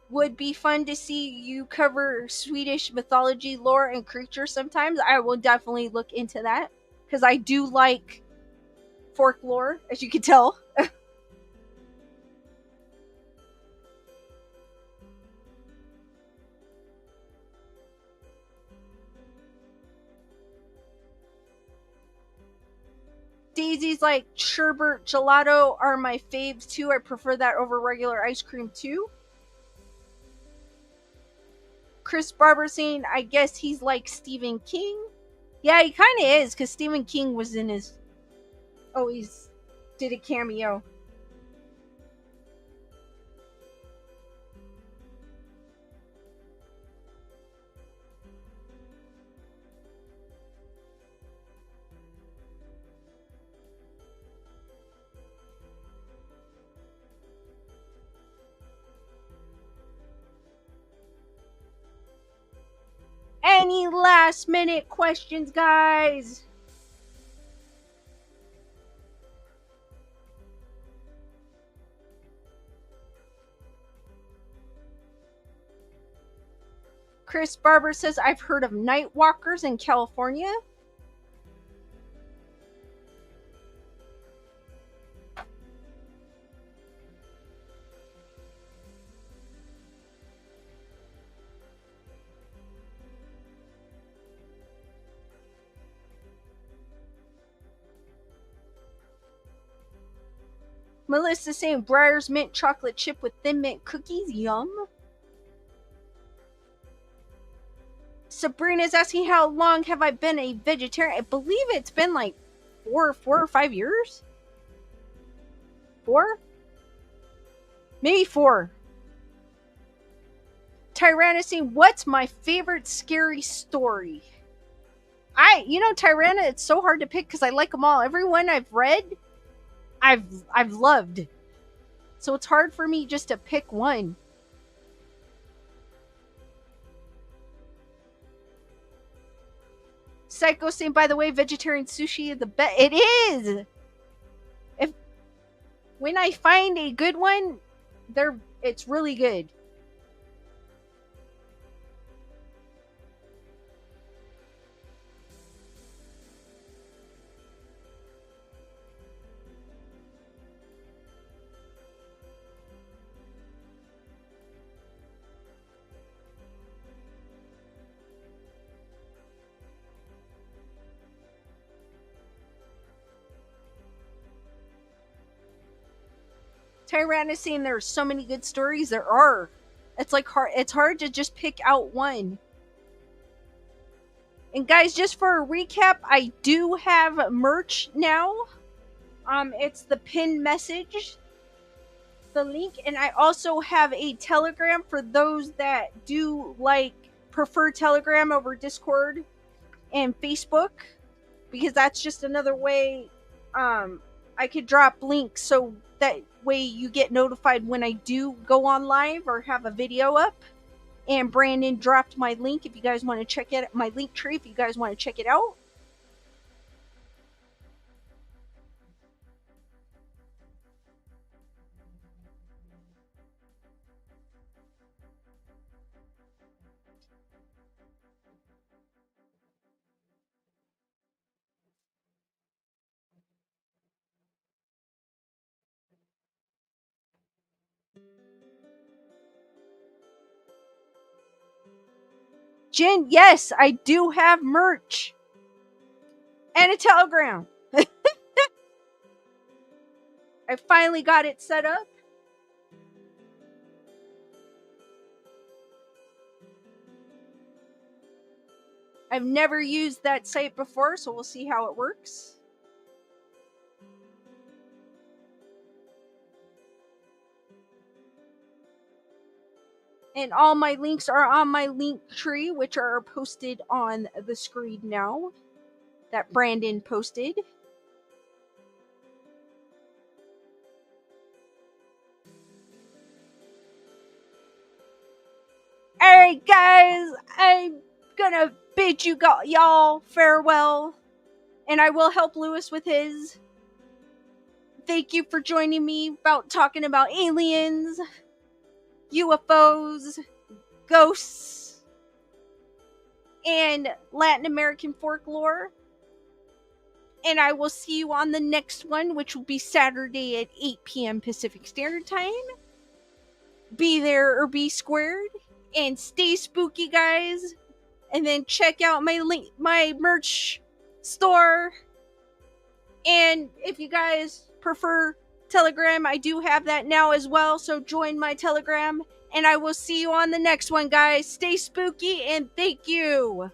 would be fun to see you cover Swedish mythology, lore, and creatures sometimes. I will definitely look into that because I do like folklore, as you can tell. Daisy's like, sherbet gelato are my faves too. I prefer that over regular ice cream too. Chris Barber saying, I guess he's like Stephen King. Yeah, he kind of is, because Stephen King was in his. Always did a cameo. Any last minute questions, guys? Chris Barber says, I've heard of night walkers in California. Melissa saying Breyer's mint chocolate chip with thin mint cookies. Yum. Sabrina's asking how long have I been a vegetarian. I believe it's been like four or 5 years. 4? Maybe 4. Tyranna saying, what's my favorite scary story? Tyranna, it's so hard to pick because I like them all. Everyone I've read, I've loved. So it's hard for me just to pick one. Psycho saying, by the way, vegetarian sushi is the best. It is. When I find a good one, it's really good. Tyranna is saying there's so many good stories. There are. It's hard to just pick out one. And guys, just for a recap, I do have merch now. It's the pinned message, the link, and I also have a Telegram for those that do prefer Telegram over Discord and Facebook, because that's just another way I could drop links so that way you get notified when I do go on live or have a video up. And Brandon dropped my link if you guys want to check it, my link tree if you guys want to check it out. Jen, yes, I do have merch and a Telegram. I finally got it set up. I've never used that site before, so we'll see how it works. And all my links are on my link tree, which are posted on the screen now, that Brandon posted. Alright guys, I'm gonna bid y'all farewell, and I will help Lewis with his. Thank you for joining me about talking about aliens, UFOs, ghosts, and Latin American folklore. And I will see you on the next one, which will be Saturday at 8 p.m. Pacific Standard Time. Be there or be squared. And stay spooky, guys. And then check out my merch store. And if you guys prefer Telegram, I do have that now as well. So join my Telegram. And I will see you on the next one, guys. Stay spooky and thank you.